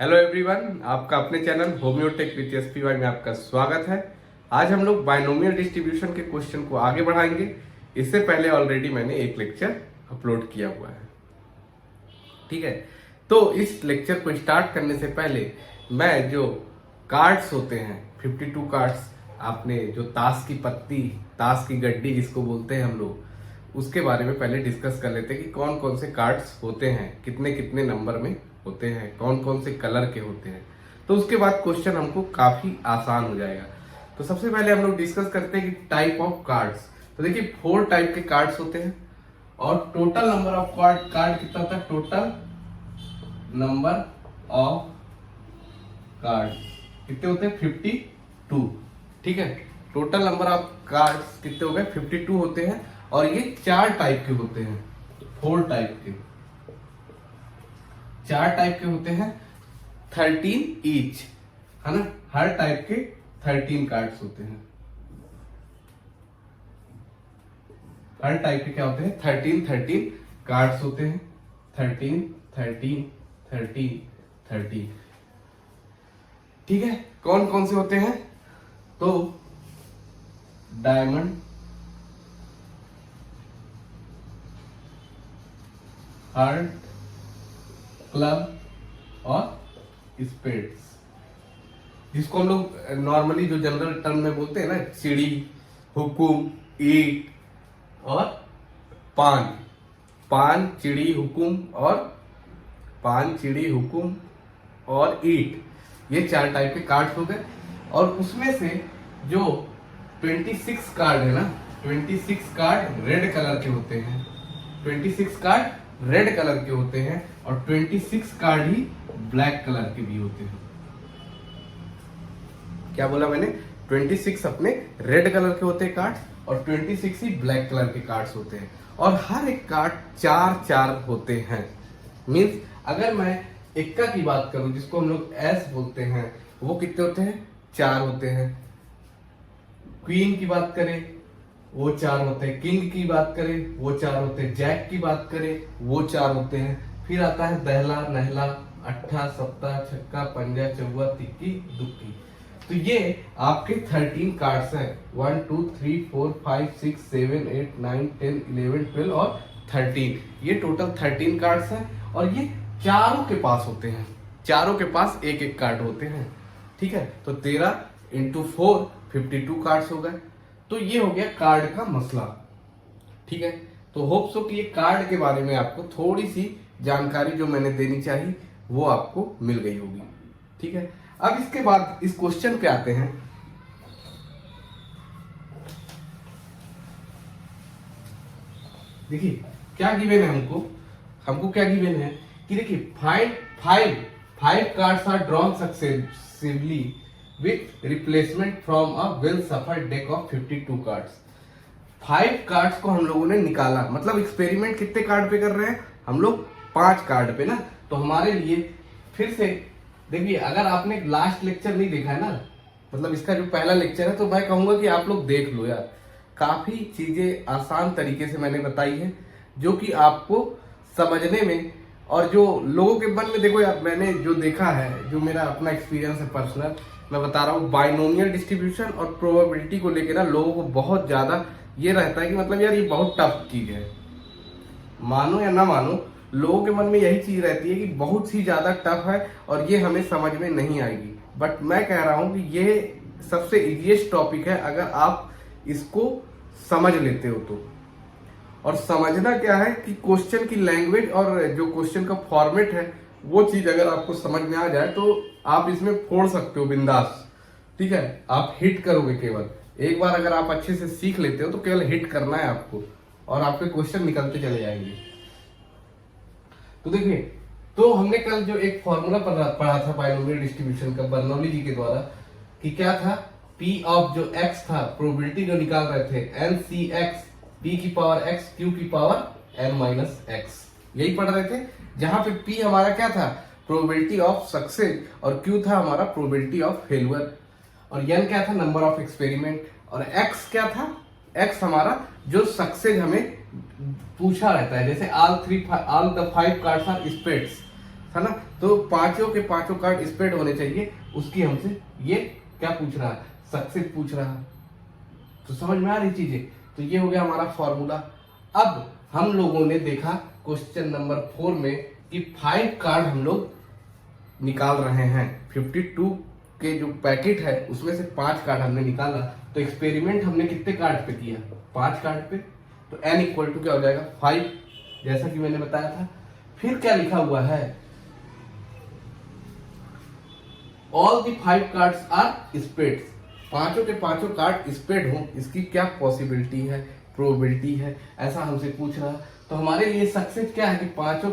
Hello everyone, आपका अपने channel होम्योटेक with SPY में आपका स्वागत है। आज हम लोग बायनोमियल डिस्ट्रीब्यूशन के क्वेश्चन को आगे बढ़ाएंगे। इससे पहले ऑलरेडी मैंने एक लेक्चर अपलोड किया हुआ है, ठीक है। तो इस लेक्चर को स्टार्ट करने से पहले मैं जो कार्ड्स होते हैं 52 कार्ड्स, आपने जो ताश की पत्ती, ताश की गड्डी जिसको बोलते हैं हम लोग, उसके बारे में पहले डिस्कस कर लेते हैं कि कौन कौन से कार्ड्स होते हैं, कितने कितने नंबर में होते हैं, कौन कौन से कलर के होते हैं। तो उसके बाद क्वेश्चन हमको काफी आसान हो जाएगा। तो सबसे पहले हम लोग डिस्कस करते हैं कि टाइप ऑफ कार्ड्स। तो देखिए 4 टाइप के कार्ड्स होते हैं और टोटल नंबर ऑफ कार्ड कितना होता है? टोटल नंबर ऑफ कार्ड कितने होते हैं? 52, ठीक है। टोटल नंबर ऑफ कार्ड्स कितने हो गए? 52 होते हैं और ये 4 टाइप के होते हैं। 4 टाइप के, 4 टाइप के होते हैं, 13 ईच, है ना। हर टाइप के 13 कार्ड्स होते हैं। हर टाइप के क्या होते हैं? 13 कार्ड्स होते हैं। 13, ठीक है। कौन कौन से होते हैं? तो डायमंड, हार्ट, क्लब और स्पेड्स, जिसको हम लोग नॉर्मली जो जनरल टर्म में बोलते हैं ना, चिड़ी, हुकुम, ईट और पान। पान, चिड़ी, हुकुम और ईट, ये 4 टाइप के कार्ड्स हो गए। और उसमें से जो 26 कार्ड है ना, 26 कार्ड रेड कलर के होते हैं। 26 कार्ड रेड कलर के होते हैं और 26 कार्ड ही ब्लैक कलर के भी होते हैं। क्या बोला मैंने? 26 अपने रेड कलर के होते हैं कार्ड और 26 ही ब्लैक कलर के कार्ड्स होते हैं। और हर एक कार्ड 4 होते हैं। मींस अगर मैं इक्का की बात करूं, जिसको हम लोग एस बोलते हैं, वो कितने होते हैं? 4 होते हैं। क्वीन की बात करें वो 4 होते हैं। किंग की बात करें वो 4 होते हैं। जैक की बात करें वो 4 होते हैं। फिर आता है दहला, नहला, अट्ठा, सत्ता, छक्का, पंजा, चौवा, तिक्की, दुक्की। तो ये आपके 13 कार्ड्स हैं। 1 2 3 4 5 6 7 8 9 10 11 12 और 13, ये टोटल 13 कार्ड्स हैं। और ये चारों के पास होते हैं, चारों के पास एक एक कार्ड होते हैं, ठीक है। तो 13 × 4 52 कार्ड्स हो गए। तो ये हो गया कार्ड का मसला, ठीक है। तो होप सो कि ये कार्ड के बारे में आपको थोड़ी सी जानकारी जो मैंने देनी चाहिए वो आपको मिल गई होगी, ठीक है। अब इसके बाद इस क्वेश्चन पे आते हैं। देखिए क्या गिवन है हमको क्या गिवन है कि देखिए five cards are drawn successively with replacement from a well shuffled deck of 52 cards। 5 cards को हम लोगों ने निकाला, मतलब एक्सपेरिमेंट कितने कार्ड पे कर रहे हैं हम लोग? 5 कार्ड पे ना। तो हमारे लिए फिर से देखिए, अगर आपने लास्ट लेक्चर नहीं देखा है ना, मतलब इसका जो पहला लेक्चर है, तो मैं कहूंगा कि आप लोग देख लो यार। काफी चीजें आसान तरीके से मैंने बताई है जो कि आपको समझने में, और जो लोगों के मन में, देखो यार मैंने जो देखा है, जो मेरा अपना एक्सपीरियंस है पर्सनल, मैं बता रहा हूँ, बाइनोमियल डिस्ट्रीब्यूशन और प्रोबेबिलिटी को लेकर ना लोगों को बहुत ज्यादा ये रहता है कि मतलब यार ये बहुत टफ चीज है। मानो या ना मानो, लोगों के मन में यही चीज रहती है कि बहुत ही ज्यादा टफ है और ये हमें समझ में नहीं आएगी। बट मैं कह रहा हूं कि ये सबसे इजीएस्ट टॉपिक है अगर आप इसको समझ लेते हो तो। और समझना क्या है कि क्वेश्चन की लैंग्वेज और जो क्वेश्चन का फॉर्मेट है, वो चीज अगर आपको समझ में आ जाए तो आप इसमें फोड़ सकते हो बिंदास, ठीक है। आप हिट करोगे केवल एक बार, अगर आप अच्छे से सीख लेते हो तो केवल हिट करना है आपको और आपके क्वेश्चन निकलते चले जाएंगे। तो देखिए, तो हमने कल जो एक फॉर्मूला पढ़ा था बाइनोमियल डिस्ट्रीब्यूशन का बर्नौली जी के द्वारा, कि क्या था? P ऑफ जो x था, प्रोबेबिलिटी जो निकाल रहे थे, NCX, P की पावर x, Q की पावर n-x, यही पढ़ रहे थे। जहां पे P हमारा क्या था? प्रोबेबिलिटी ऑफ सक्सेस, और Q था हमारा प्रोबेबिलिटी ऑफ फेलियर, और N क्या था? नंबर ऑफ एक्सपेरिमेंट, और X क्या था? X हमारा जो सक्सेस हमें पूछा रहता है, जैसे all the 5 cards are spades, था ना। तो पांचों के पांचों कार्ड स्प्रेड होने चाहिए, उसकी हमसे ये क्या पूछ रहा है, सक्सेस पूछ रहा है। तो समझ में आ रही चीजें। तो ये हो गया हमारा फॉर्मूला। अब हम लोगों ने देखा क्वेश्चन नंबर 4 में कि 5 कार्ड हम लोग निकाल रहे हैं। 52 के जो पैकेट है उसमें से 5 कार्ड हमने निकाला। तो एक्सपेरिमेंट हमने कितने कार्ड पे किया, 5 कार्ड पे। तो n इक्वल टू क्या हो जाएगा 5, जैसा कि मैंने बताया था। फिर क्या लिखा हुआ है, all the 5 cards are spread, पांचों के पांचों कार्ड स्प्रेड हो, इसकी क्या पॉसिबिलिटी है, प्रोबेबिलिटी है, ऐसा हमसे पूछ रहा। तो हमारे लिए सक्सेस क्या है कि पांचों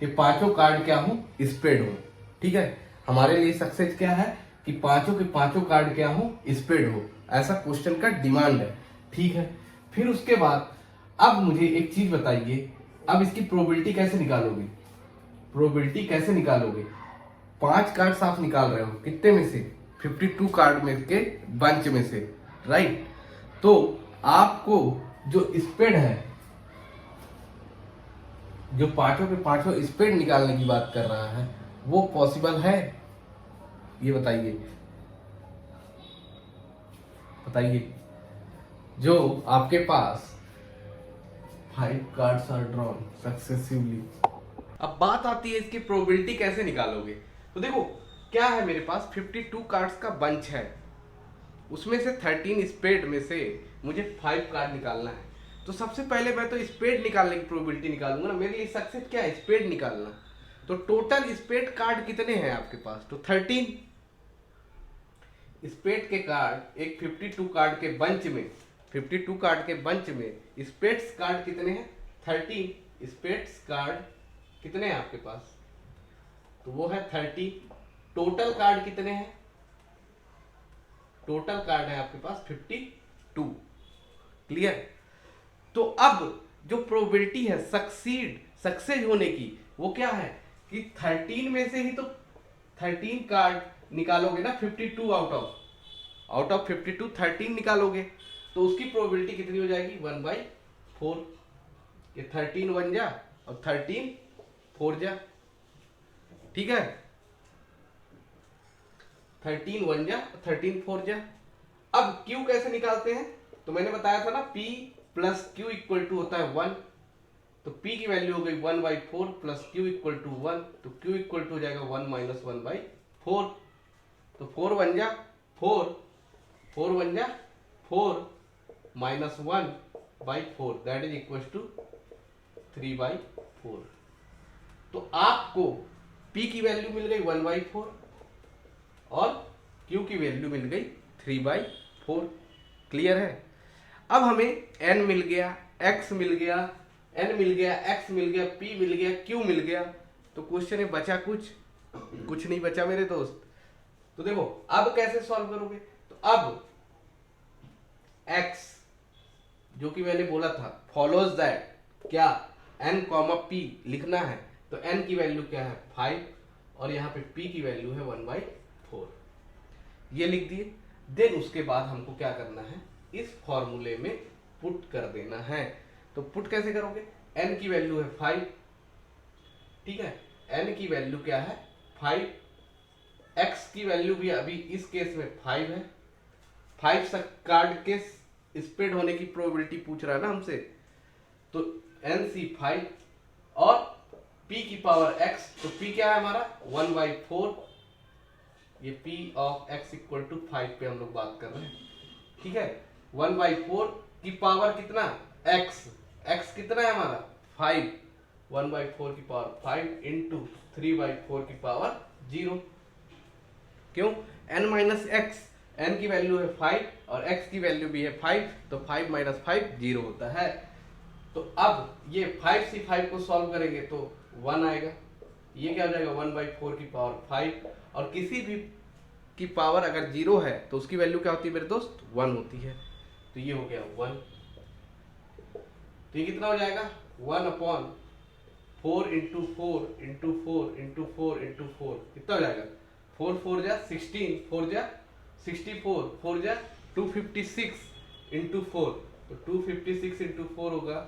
के पांचों कार्ड क्या हो, स्प्रेड हो। ठीक है, हमारे लिए सक्सेस क्या है कि पांचों के पांचों कार्ड क्या हो, स्प्रेड हो, ऐसा क्वेश्चन का डिमांड है। ठीक है, फिर उसके बाद अब मुझे एक चीज बताइए, अब इसकी प्रोबेबिलिटी कैसे निकालोगे, प्रोबेबिलिटी कैसे निकालोगे। 5 कार्ड आप निकाल रहे हो, कितने में से, 52 कार्ड में के बंच में से, राइट। तो आपको जो स्प्रेड है, जो पांचों के पांचों स्प्रेड निकालने की बात कर रहा है, वो पॉसिबल है, ये बताइए, बताइए। जो आपके पास 5 कार्ड्स आर ड्रॉन सक्सेसिवली। अब बात आती है इसकी प्रोबेबिलिटी कैसे निकालोगे। तो देखो क्या है, मेरे पास 52 कार्ड्स का बंच है, उसमें से 13 स्प्रेड में से मुझे 5 कार्ड निकालना है। तो सबसे पहले मैं तो स्प्रेड निकालने की प्रोबेबिलिटी निकालूंगा ना, मेरे लिए सक्सेस क्या है, स्प्रेड निकालना। तो टोटल स्प्रेड कार्ड कितने हैं आपके पास, तो 13 स्प्रेड के कार्ड एक 52 कार्ड के बंच में, 52 कार्ड के बंच में स्प्रेड्स कार्ड कितने हैं, 13 स्प्रेड्स कार्ड कितने हैं आपके पास, तो वो है 30। टोटल कार्ड कितने हैं, टोटल कार्ड है आपके पास 52। क्लियर। तो अब जो प्रोबेबिलिटी है सक्सेस होने की, वो क्या है कि 13 में से ही तो 13 कार्ड निकालोगे ना, 52 आउट ऑफ 52 13 निकालोगे, तो उसकी प्रोबेबिलिटी कितनी हो जाएगी, 1/4। ये 13 1 जा और 13 4 जा, ठीक है, 13 1 जा 13 4 जा। अब Q कैसे निकालते हैं, तो मैंने बताया था ना P plus Q equal to होता है 1। तो P की वैल्यू हो गई 1/4 प्लस Q इक्वल टू 1, तो Q इक्वल टू हो जाएगा 1 माइनस 1/4। तो 4 1 जा 4, 4 1 जा 4 minus 1/4, that is equal to 3/4। तो आपको P की वैल्यू मिल गई 1/4 और Q की वैल्यू मिल गई 3/4। क्लियर है। अब हमें n मिल गया, x मिल गया, n मिल गया, x मिल गया, p मिल गया, q मिल गया। तो क्वेश्चन में बचा कुछ नहीं बचा मेरे दोस्त। तो देखो अब कैसे सॉल्व करोगे, तो अब x जो कि मैंने बोला था फॉलोज दैट क्या n, p लिखना है। तो n की वैल्यू क्या है 5 और यहाँ पे p की वैल्यू है 1/4, ये लिख दिए। देन उसके बाद हमको क्या करना है, इस फॉर्मूले में पुट कर देना है। तो पुट कैसे करोगे, n की वैल्यू है 5, ठीक है, n की वैल्यू क्या है 5, x की वैल्यू भी अभी इस केस में 5 है। 5 कार्ड के स्प्रेड होने की प्रोबेबिलिटी पूछ रहा है ना हमसे, तो NC5 और p की पावर x, तो p क्या है हमारा 1/4, ये p of x equal to 5 पे हम लोग बात कर रहे हैं, ठीक है। 1/4 की पावर कितना x कितना है हमारा 5, 1/4 की पावर 5 इंटू 3/4 की पावर 0। क्यों, n माइनस एक्स, n की वैल्यू है 5 और x की वैल्यू भी है 5, तो 5 माइनस 5 0 होता है। तो अब ये 5 से 5 को सॉल्व करेंगे तो 1 आएगा, ये क्या हो जाएगा 1/4 की पावर 5, और किसी भी की पावर अगर 0 है तो उसकी वैल्यू क्या होती है मेरे दोस्त 1 होती है। तो ये हो गया 1, तो ये कितना हो जाएगा 1/4 इंटू 4 इंटू 4 इंटू 4 इंटू 4, कितना हो जाएगा 4 4 जा 16, 4 जा 64, 4 जा 256 इंटू 4, तो 256 इंटू 4 होगा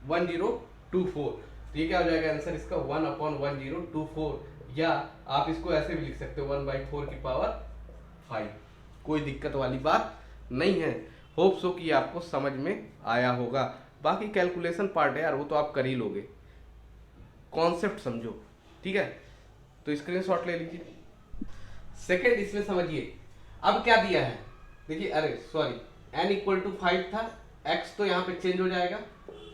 10 24। तो ये क्या हो जाएगा आंसर इसका 1/1024, या आप इसको ऐसे भी लिख सकते हो 1/4 की पावर 5। कोई दिक्कत वाली बात नहीं है। होप सो कि आपको समझ में आया होगा। बाकी कैलकुलेशन पार्ट है यार, वो तो आप कर ही लोगे, कॉन्सेप्ट समझो, ठीक है। तो स्क्रीनशॉट ले लीजिए। सेकेंड इसमें समझिए, अब क्या दिया है, देखिए, अरे सॉरी, n = 5 था, x तो यहाँ पे चेंज हो जाएगा,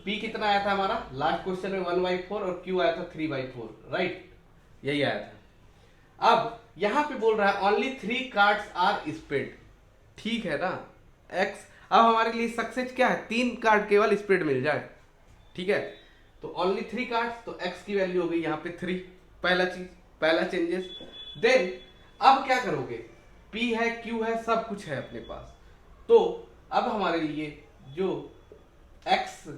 p कितना आया था हमारा लास्ट क्वेश्चन में 1/4 और q आया था 3/4, राइट, यही आया था। अब यहाँ पे बोल रहा है ओनली 3 कार्ड्स आर स्प्रेड, ठीक है ना, x अब हमारे लिए सक्सेस क्या है, 3 कार्ड केवल स्प्रेड मिल जाए, ठीक है। तो ओनली 3 कार्ड्स, तो x की वैल्यू हो गई यहाँ पे 3, पहला चीज, पहला चेंजेस। देन अब क्या करोगे, p है, q है, सब कुछ है अपने पास, तो अब हमारे लिए जो x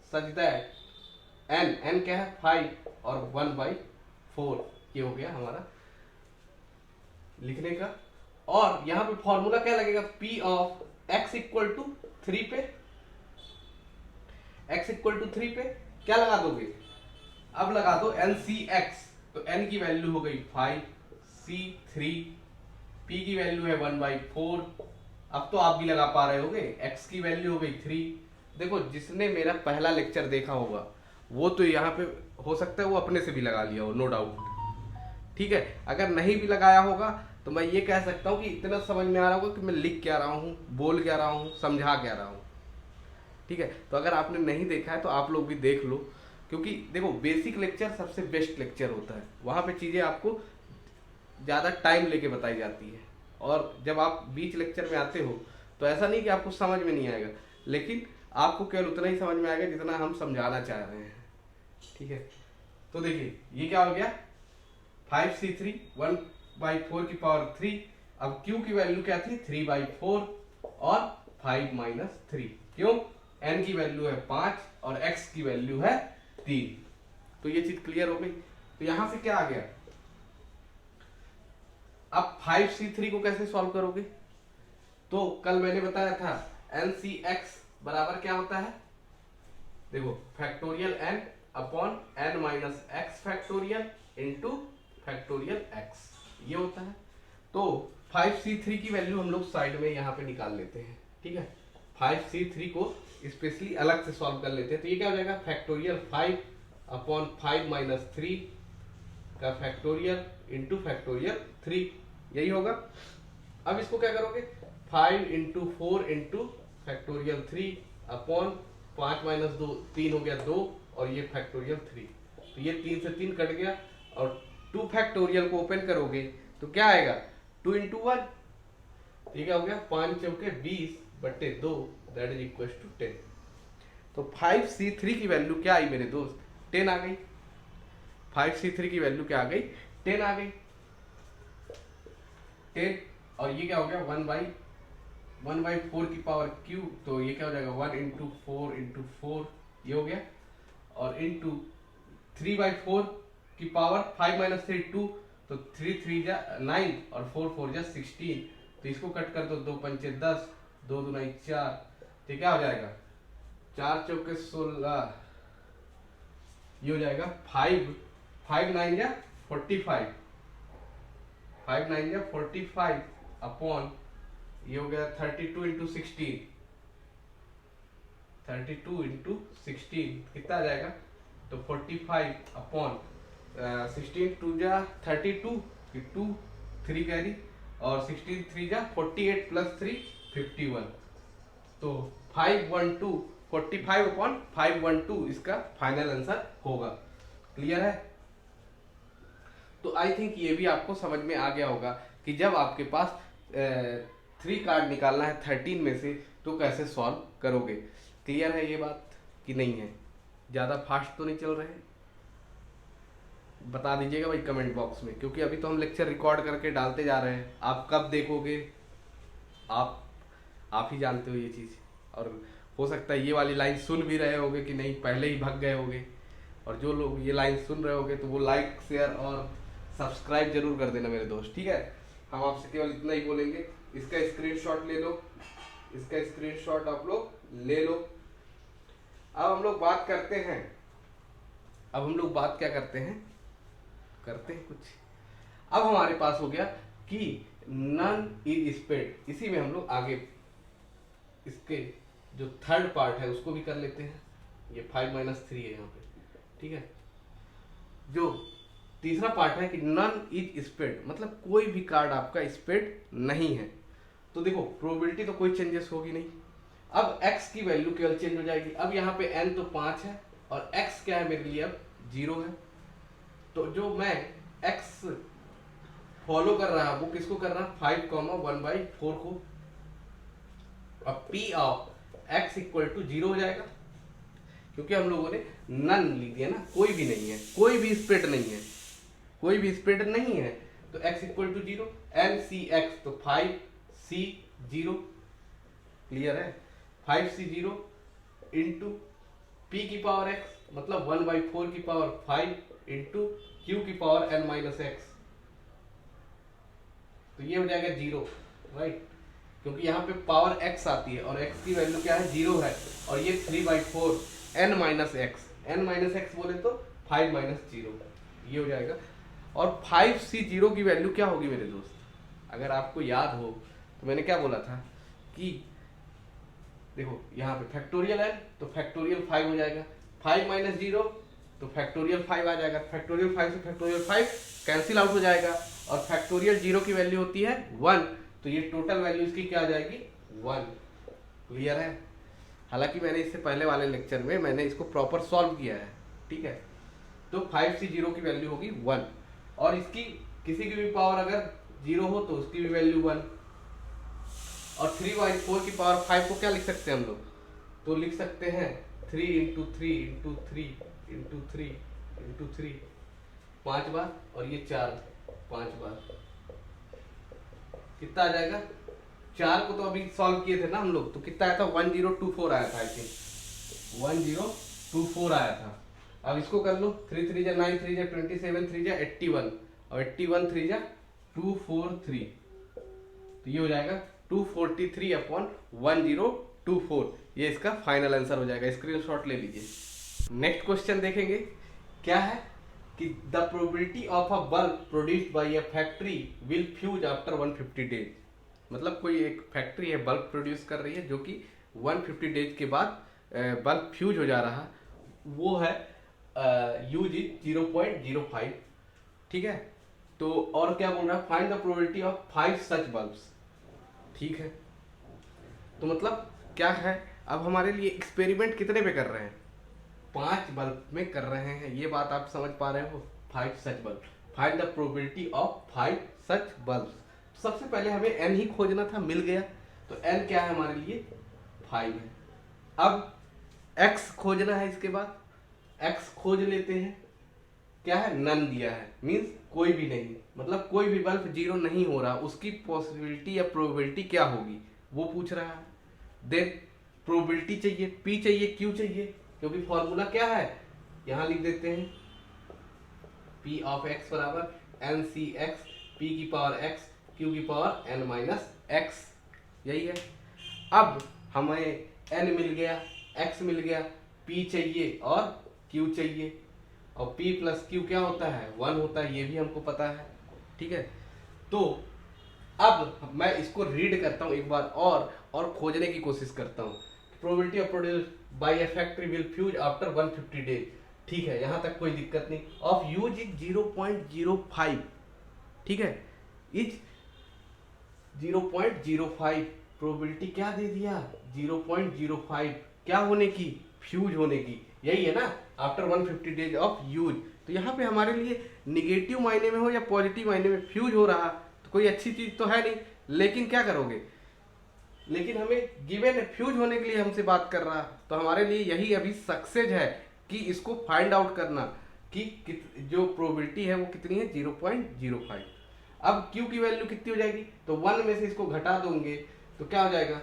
सच दैट n क्या है 5 और 1/4, ये हो गया हमारा लिखने का। और यहां पे फॉर्मूला क्या लगेगा, p ऑफ x = 3 पे, x = 3 पे क्या लगा दोगे, अब लगा दो NCX, तो n की वैल्यू हो गई 5, C 3, p की वैल्यू है 1/4। अब तो आप भी लगा पा रहे होगे, x की वैल्यू हो गई 3। देखो, जिसने मेरा पहला लेक्चर देखा होगा वो तो यहाँ पे हो सकता है वो अपने से भी लगा लिया हो, नो डाउट, ठीक है। अगर नहीं भी लगाया होगा तो मैं ये कह सकता हूँ कि इतना समझ में आ रहा होगा कि मैं लिख क्या रहा हूँ, बोल क्या रहा हूँ, समझा क्या रहा हूँ, ठीक है। तो अगर आपने नहीं देखा है तो आप लोग भी देख लो, क्योंकि देखो बेसिक लेक्चर सबसे बेस्ट लेक्चर होता है, वहाँ पे चीज़ें आपको ज़्यादा टाइम लेके बताई जाती है। और जब आप बीच लेक्चर में आते हो तो ऐसा नहीं कि आपको समझ में नहीं आएगा, लेकिन आपको केवल उतना ही समझ में आएगा जितना हम समझाना चाह रहे हैं, ठीक है। तो देखिए ये क्या हो गया, 5c3 1/4 की पावर 3। अब q की वैल्यू क्या थी 3/4 और 5 - 3, क्यों, n की वैल्यू है 5 और x की वैल्यू है 3। तो ये चीज क्लियर हो गई। तो यहां से क्या आ गया, अब 5c3 को कैसे सॉल्व करोगे, तो कल मैंने बताया था NCX बराबर क्या होता है, देखो factorial n upon n minus x factorial into factorial x, ये होता है। तो 5c3 की वैल्यू हम लोग साइड में यहाँ पे निकाल लेते हैं, ठीक है। 5c3 को स्पेशली अलग से सॉल्व कर लेते हैं, तो ये क्या हो जाएगा, फैक्टोरियल 5 अपॉन 5 - 3 का फैक्टोरियल इंटू फैक्टोरियल 3, यही होगा। अब इसको क्या करोगे, 5 × 4 × फैक्टोरियल 3 अपॉन 5 - 2, 3 हो गया 2, और ये फैक्टोरियल 3, तो ये 3 से 3 कट गया, और 2 फैक्टोरियल को ओपन करोगे तो क्या आएगा 2 × 1, तो ये क्या हो गया 5 चौके 20/2, दैट इज इक्वल टू 10। तो 5c3 की वैल्यू क्या आई मेरे दोस्त, 10 आ गई। 5c3 की वैल्यू क्या आ गई, 10 आ गई, 10। और ये क्या हो गया 1/4 की पावर q, तो ये क्या हो जाएगा 1 × 4 × 4, ये हो गया, और इंटू 3/4 की पावर 5 - 3 2, तो 3 3 जा 9 और 4 4 जा 16, तो इसको कट कर दो, 2 पंचे 10, 2 दूना 4, तो क्या हो जाएगा 4 चौके 16, ये हो जाएगा 5 9 जा 45, 5 9 जा 45 अपॉन, ये हो गया 32 × 16, 32 × 16 कितना आ जाएगा, तो 45 अपॉन 16 2 जा 32, 2 3 कैरी, और 16 3 जा 48 + 3 51, तो 512 45 अपॉन 512 इसका फाइनल आंसर होगा। क्लियर है। तो आई थिंक ये भी आपको समझ में आ गया होगा कि जब आपके पास 3 कार्ड निकालना है 13 में से तो कैसे सॉल्व करोगे। क्लियर है ये बात कि नहीं है, ज़्यादा फास्ट तो नहीं चल रहे हैं, बता दीजिएगा भाई कमेंट बॉक्स में, क्योंकि अभी तो हम लेक्चर रिकॉर्ड करके डालते जा रहे हैं, आप कब देखोगे आप ही जानते हो ये चीज़। और हो सकता है ये वाली लाइन सुन भी रहे होगे कि नहीं, पहले ही भाग गए होगे, और जो लोग ये लाइन सुन रहे होगे तो वो लाइक शेयर और सब्सक्राइब जरूर कर देना मेरे दोस्त, ठीक है। हम आपसे केवल इतना ही बोलेंगे, इसका स्क्रीनशॉट ले लो, इसका स्क्रीनशॉट आप लोग ले लो, अब हम लोग बात करते हैं, अब हम लोग बात क्या करते हैं, करते हैं कुछ। अब हमारे पास हो गया कि नन इज स्प्रेड, इसी में हम लोग आगे इसके जो थर्ड पार्ट है उसको भी कर लेते हैं। ये 5-3 है यहाँ पे, ठीक है। जो तीसरा पार्ट है कि नन इज स्प्रेड, मतलब कोई भी कार्ड आपका स्प्रेड नहीं है। तो देखो प्रोबेबिलिटी तो कोई चेंजेस होगी नहीं। अब x की वैल्यू केवल चेंज हो जाएगी। अब यहाँ पे n तो 5 है और x क्या है मेरे लिए अब 0 है। तो जो मैं x फॉलो कर रहा वो किसको कर रहा 5,1/4 को। अब p of x equal to 0 हो जाएगा, क्योंकि हम लोगों ने नन लिख दिया ना, कोई भी नहीं है, कोई भी स्प्रेड नहीं है, कोई भी स्प्रेड नहीं है। तो x इक्वल टू 0, NCX तो 5C0, क्लियर है। 5C0 इंटू p की पावर x मतलब 1/4 की पावर 5 इंटू q की पावर n-x, तो ये हो जाएगा 0, राइट। क्योंकि यहाँ पे पावर x आती है और x की वैल्यू क्या है 0 है, और ये 3/4 n-x बोले तो 5 - 0, ये हो जाएगा। और 5C0 की वैल्यू क्या होगी मेरे दोस्त, अगर आपको याद हो तो मैंने क्या बोला था कि देखो यहाँ पे फैक्टोरियल है तो फैक्टोरियल 5 हो जाएगा, 5 - 0 तो फैक्टोरियल 5 आ जाएगा, फैक्टोरियल 5 से फैक्टोरियल 5 कैंसिल आउट हो जाएगा, और फैक्टोरियल 0 की वैल्यू होती है 1, तो ये टोटल वैल्यू इसकी क्या आ जाएगी 1, क्लियर है। हालांकि मैंने इससे पहले वाले लेक्चर में मैंने इसको प्रॉपर सॉल्व किया है, ठीक है। तो 5C0 की वैल्यू होगी 1, और इसकी किसी की भी पावर अगर 0 हो तो उसकी भी वैल्यू 1, और 3/4 की पावर 5 को क्या लिख सकते हैं हम लोग, तो लिख सकते हैं 3 × 3 × 3 × 3 × 3 5 बार, और ये 4 5 बार, कितना आ जाएगा। 4 को तो अभी सॉल्व किए थे ना हम लोग, तो कितना आया था 1024 आया था, आई थिंक 1024 आया था। अब इसको कर लो, 3 3 9 3 27 3 81, और 81 3 243, तो ये हो जाएगा 243/1024, ये इसका फाइनल आंसर हो जाएगा। स्क्रीनशॉट ले लीजिए। नेक्स्ट क्वेश्चन देखेंगे, क्या है कि the probability of a bulb produced by a factory will fuse after 150 days, मतलब कोई एक फैक्ट्री है बल्ब प्रोड्यूस कर रही है जो कि 150 डेज के बाद बल्ब फ्यूज हो जा रहा है, वो है यूज इज 0.05, ठीक है। तो और क्या बोल रहा है, find the probability of 5 such bulbs, ठीक है। तो मतलब क्या है, अब हमारे लिए एक्सपेरिमेंट कितने पे कर रहे हैं, 5 बल्ब में कर रहे हैं, ये बात आप समझ पा रहे हो। 5 such bulb, find the probability of 5 such bulb. सबसे पहले हमें n ही खोजना था, मिल गया, तो n क्या है हमारे लिए 5 है। अब x खोजना है, इसके बाद x खोज लेते हैं, क्या है नन दिया है, मींस कोई भी नहीं, मतलब कोई भी बल्ब 0 नहीं हो रहा, उसकी पॉसिबिलिटी या प्रोबेबिलिटी क्या होगी वो पूछ रहा है। देन प्रोबेबिलिटी चाहिए, p चाहिए, q चाहिए, क्योंकि फॉर्मूला क्या है यहां लिख देते हैं, p ऑफ x बराबर NCX, p की पावर x q की पावर n-x, यही है। अब हमें n मिल गया, x मिल गया, p चाहिए और q चाहिए, और p + q क्या होता है 1 होता है, ये भी हमको पता है, ठीक है। तो अब मैं इसको रीड करता हूँ एक बार और खोजने की कोशिश करता हूँ। Probability of produce by a factory will fuse after 150 days, ठीक है, यहाँ तक कोई दिक्कत नहीं। ऑफ यूज इज 0.05, ठीक है, इज 0.05, प्रोबेबिलिटी क्या दे दिया 0.05, क्या होने की, फ्यूज होने की, यही है ना, आफ्टर 150 डेज ऑफ यूज। तो यहाँ पे हमारे लिए निगेटिव मायने में हो या पॉजिटिव मायने में फ्यूज हो रहा तो कोई अच्छी चीज तो है नहीं, लेकिन क्या करोगे, लेकिन हमें गिवन है फ्यूज होने के लिए हमसे बात कर रहा, तो हमारे लिए यही अभी सक्सेस है कि इसको फाइंड आउट करना कि जो प्रोबेबिलिटी है वो कितनी है 0.05। अब q की वैल्यू कितनी हो जाएगी, तो 1 में से इसको घटा दोगे तो क्या हो जाएगा,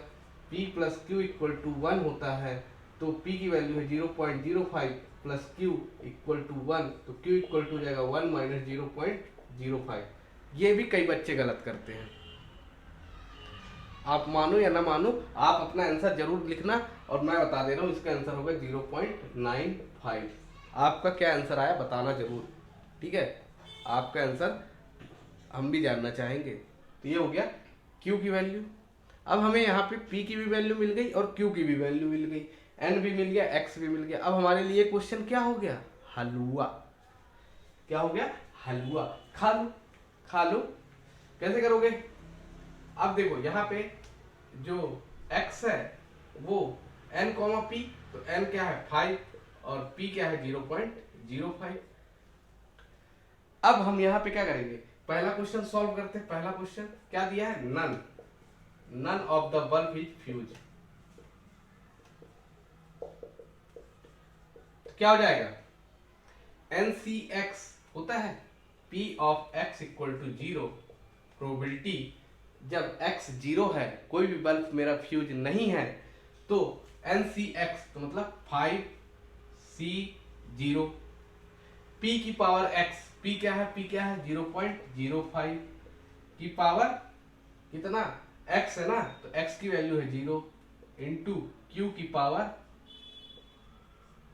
p + q = 1 होता है, तो p की वैल्यू है 0.05 + q = 1, तो q = हो जाएगा 1 - 0.05। ये भी कई बच्चे गलत करते हैं। आप मानो या ना मानो, आप अपना आंसर जरूर लिखना, और मैं बता दे रहा हूँ इसका आंसर होगा 0.95। आपका क्या आंसर आया बताना जरूर, ठीक है, आपका आंसर हम भी जानना चाहेंगे। तो ये हो गया Q की वैल्यू। अब हमें यहाँ पे P की भी वैल्यू मिल गई और Q की भी वैल्यू मिल गई, N भी मिल गया, X भी मिल गया। अब हमारे लिए क्वेश्चन क्या हो गया, हलवा। क्या हो गया, हलवा। खा लो, खा लो। कैसे करोगे, अब देखो यहाँ पे जो x है वो n, p, तो n क्या है 5 और p क्या है 0.05। अब हम यहाँ पे क्या करेंगे, पहला क्वेश्चन सॉल्व करते हैं। पहला क्वेश्चन क्या दिया है, none of the bulb is fuse. क्या हो जाएगा, NCX होता है P of x equal to 0, probability जब x 0 है, कोई भी बल्ब मेरा फ्यूज नहीं है, तो NCX तो मतलब 5C0, P की पावर x, P क्या है, P क्या है 0.05 की पावर कितना, x है ना, तो x की वैल्यू है 0 इंटू Q की पावर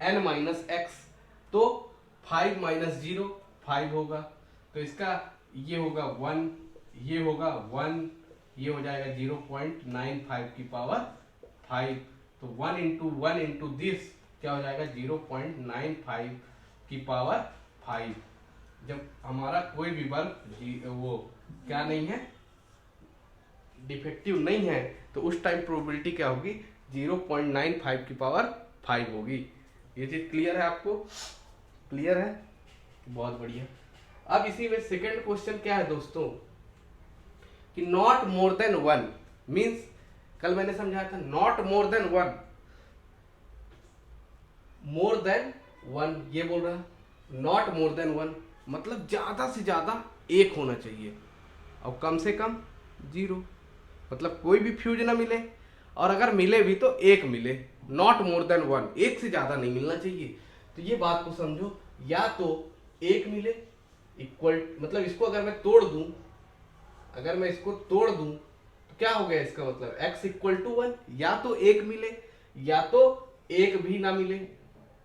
n माइनस x, तो 5 माइनस 0 5 होगा, तो इसका ये होगा 1, ये होगा 1, ये हो जाएगा 0.95 की पावर 5, तो 1 इंटू दिस क्या हो जाएगा 0.95 की पावर 5। जब हमारा कोई भी बल्ब वो क्या नहीं है, डिफेक्टिव नहीं है, तो उस टाइम प्रोबेबिलिटी क्या होगी 0.95 की पावर 5 होगी। ये चीज क्लियर है आपको, क्लियर है, बहुत बढ़िया। अब इसी में सेकंड क्वेश्चन क्या है दोस्तों, कि नॉट मोर देन 1 मीन्स, कल मैंने समझाया था not more than 1, more than 1 ये बोल रहा है, नॉट मोर देन 1 मतलब ज्यादा से ज्यादा एक होना चाहिए और कम से कम 0, मतलब कोई भी फ्यूज ना मिले, और अगर मिले भी तो एक मिले, नॉट मोर देन 1, एक से ज्यादा नहीं मिलना चाहिए। तो ये बात को समझो, या तो एक मिले इक्वल, मतलब इसको अगर मैं तोड़ दूं, अगर मैं इसको तोड़ दूं तो क्या हो गया, इसका मतलब x इक्वल टू 1, या तो एक मिले या तो एक भी ना मिले,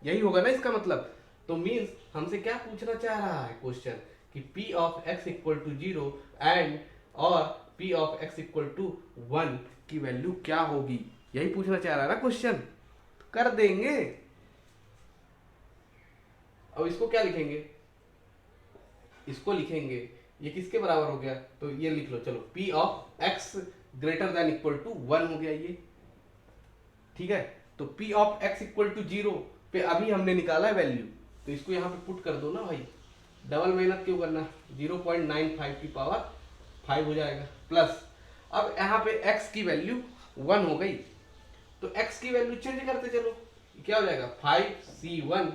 यही होगा ना इसका मतलब। तो मीन्स हमसे क्या पूछना चाह रहा है क्वेश्चन, कि p of x equal to 0 and और p of x equal to 1 की वैल्यू क्या होगी, यही पूछना चाह रहा है ना क्वेश्चन। तो कर देंगे। अब इसको क्या लिखेंगे, इसको लिखेंगे, ये किसके बराबर हो गया, तो ये लिख लो चलो, p of x greater than equal to 1 हो गया ये, ठीक है। तो p of x equal to 0 पे अभी हमने निकाला है वैल्यू, तो इसको यहाँ पे पुट कर दो ना भाई, डबल मेहनत क्यों करना, 0.95 की पावर 5 हो जाएगा, प्लस अब यहाँ पे x की वैल्यू 1 हो गई, तो x की वैल्यू चेंज करते चलो, क्या हो जाएगा 5C1,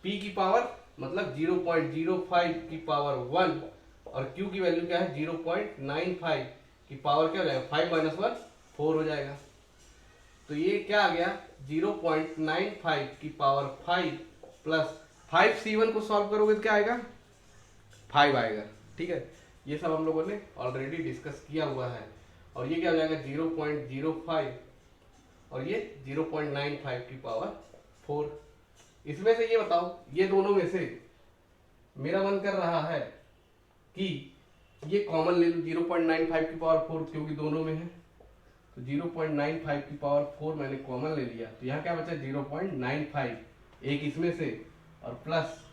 p की पावर मतलब 0.05 की पावर 1, और q की वैल्यू क्या है 0.95 की पावर क्या हो जाएगा 5 माइनस 1 4 हो जाएगा। तो ये क्या आ गया 0.95 की पावर 5 प्लस 5C1 को सॉल्व करोगे तो क्या आएगा 5 आएगा, ठीक है। ये सब हम लोगों ने ऑलरेडी डिस्कस किया हुआ है। और ये क्या हो जाएगा 0.05 और ये 0.95 की पावर 4। इसमें से ये बताओ, ये दोनों में से मेरा मन कर रहा है कि ये कॉमन ले लूं 0.95 की पावर 4, क्योंकि दोनों में है, तो 0.95 की पावर 4 मैंने कॉमन ले लिया, तो यहाँ क्या बचा 0.95, एक इसमें से और प्लस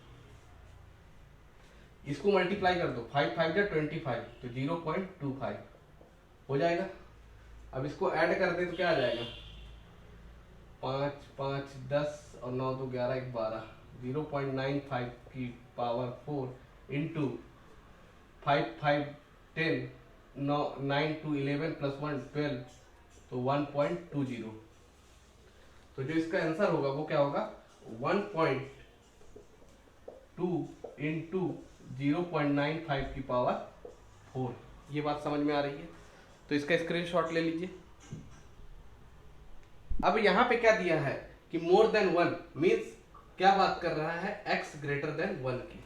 इसको मल्टीप्लाई कर दो, 5 5 25, तो 0.25 हो जाएगा। अब इसको ऐड कर दे तो क्या आ जाएगा 5 5 10 और 9 2 11 1 12, 0.95 की पावर 4 इंटू 5 5 10 9 2 11 प्लस 1 12, तो 1.20। तो जो इसका आंसर होगा वो क्या होगा 1.2 इंटू 0.95 की पावर 4। ये बात समझ में आ रही है, तो इसका स्क्रीनशॉट ले लीजिए। अब यहां पे क्या दिया है कि मोर देन 1 मीन्स क्या बात कर रहा है x ग्रेटर देन 1 की।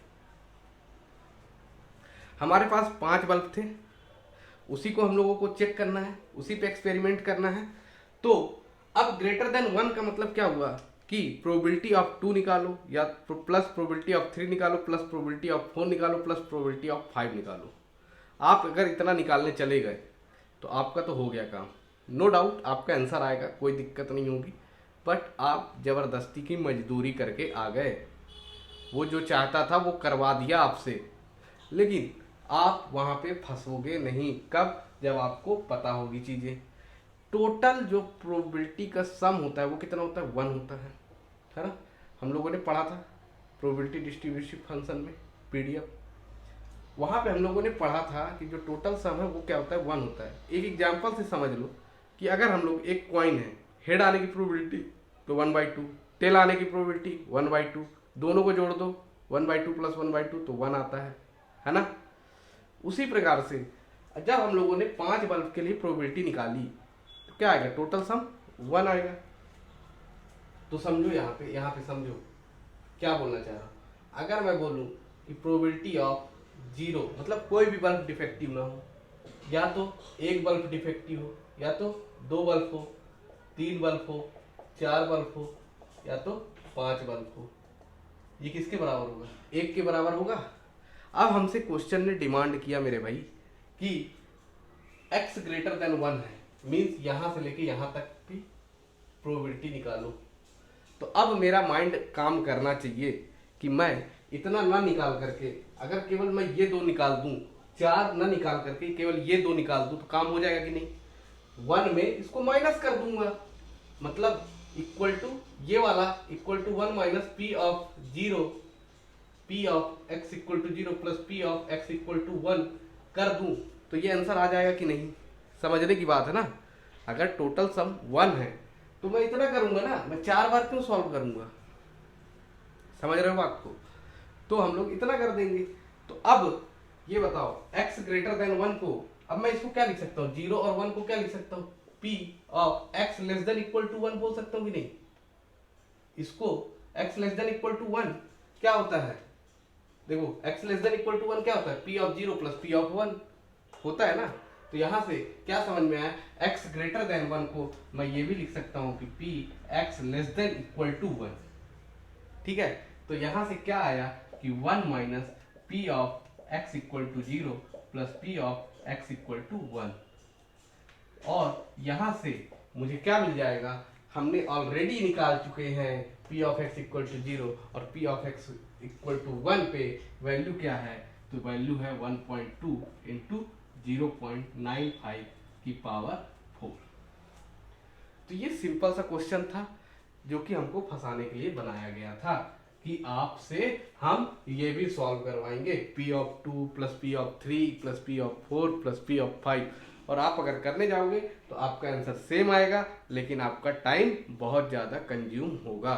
हमारे पास 5 बल्ब थे, उसी को हम लोगों को चेक करना है, उसी पे एक्सपेरिमेंट करना है। तो अब ग्रेटर देन 1 का मतलब क्या हुआ कि प्रोबेबिलिटी ऑफ 2 निकालो, या प्लस प्रोबेबिलिटी ऑफ 3 निकालो, प्लस प्रोबेबिलिटी ऑफ 4 निकालो, प्लस प्रोबेबिलिटी ऑफ 5 निकालो। आप अगर इतना निकालने चले गए तो आपका तो हो गया काम। नो डाउट आपका आंसर आएगा, कोई दिक्कत नहीं होगी, बट आप ज़बरदस्ती की मजदूरी करके आ गए। वो जो चाहता था वो करवा दिया आपसे, लेकिन आप वहाँ पे फंसोगे नहीं। कब? जब आपको पता होगी चीज़ें। टोटल जो प्रोबेबिलिटी का सम होता है वो कितना होता है? 1 होता है ना। हम लोगों ने पढ़ा था प्रोबेबिलिटी डिस्ट्रीब्यूशन फंक्शन में, पीडीएफ, वहाँ पे हम लोगों ने पढ़ा था कि जो टोटल सम है वो क्या होता है? 1 होता है। एक एग्जांपल से समझ लो कि अगर हम लोग एक कॉइन है, हेड आने की प्रोबेबिलिटी तो 1/2, टेल आने की प्रोबेबिलिटी 1/2, दोनों को जोड़ दो 1/2 + 1/2 तो 1 आता है ना। उसी प्रकार से जब हम लोगों ने 5 बल्ब के लिए प्रोबेबिलिटी निकाली तो क्या आएगा? टोटल सम 1 आएगा। तो समझो यहाँ पे समझो क्या बोलना चाह रहा हूँ। अगर मैं बोलूँ कि प्रोबेबिलिटी ऑफ 0 मतलब कोई भी बल्ब डिफेक्टिव ना हो, या तो एक बल्ब डिफेक्टिव हो, या तो 2 बल्ब हो, 3 बल्ब हो, 4 बल्ब हो, या तो 5 बल्ब हो, ये किसके बराबर होगा? 1 के बराबर होगा। अब हमसे क्वेश्चन ने डिमांड किया मेरे भाई कि x ग्रेटर देन 1 है, मीन्स यहां से लेके यहां तक की प्रोबेबिलिटी निकालो। तो अब मेरा माइंड काम करना चाहिए कि मैं इतना ना निकाल करके, अगर केवल मैं ये 2 निकाल दूं, 4 ना निकाल करके केवल ये 2 निकाल दूं तो काम हो जाएगा कि नहीं? 1 में इसको माइनस कर दूंगा, मतलब इक्वल टू ये वाला equal to 1 minus P of 0, P of x equal to 0 plus P of x equal to 1 कर दूं तो ये आंसर आ जाएगा कि नहीं? समझने की बात है ना। अगर टोटल सम 1 है तो मैं इतना करूंगा ना, मैं 4 बार क्यों सॉल्व करूंगा? समझ रहे हो बात को? तो हम लोग इतना कर देंगे। तो अब ये बताओ x ग्रेटर देन 1 को, अब मैं इसको क्या लिख सकता हूँ? 0 और 1 को क्या लिख सकता हूँ? p of x less than equal to 1 बोल सकता हूँ कि नहीं? इसको x less than equal to 1 क्या होता है? देखो x less than equal to 1 क्या होता है? p of 0 plus p of 1 होता है ना। तो यहां से क्या समझ में आया? x ग्रेटर देन 1 को मैं ये भी लिख सकता हूं कि p x less than equal to 1। ठीक है, तो यहां से क्या आया कि 1 minus p of x equal to 0 plus p of x equal to 1, और यहां से मुझे क्या मिल जाएगा? हमने ऑलरेडी निकाल चुके हैं p of x equal to 0 और p of x equal to 1 पे वैल्यू क्या है? तो वैल्यू है 1.2 इंटू 0.95 की पावर 4। तो ये सिंपल सा क्वेश्चन था जो कि हमको फंसाने के लिए बनाया गया था कि आपसे हम ये भी सॉल्व करवाएंगे, p of 2 plus p of 3 plus p of 4 plus p of 5, और आप अगर करने जाओगे तो आपका आंसर सेम आएगा, लेकिन आपका टाइम बहुत ज़्यादा कंज्यूम होगा।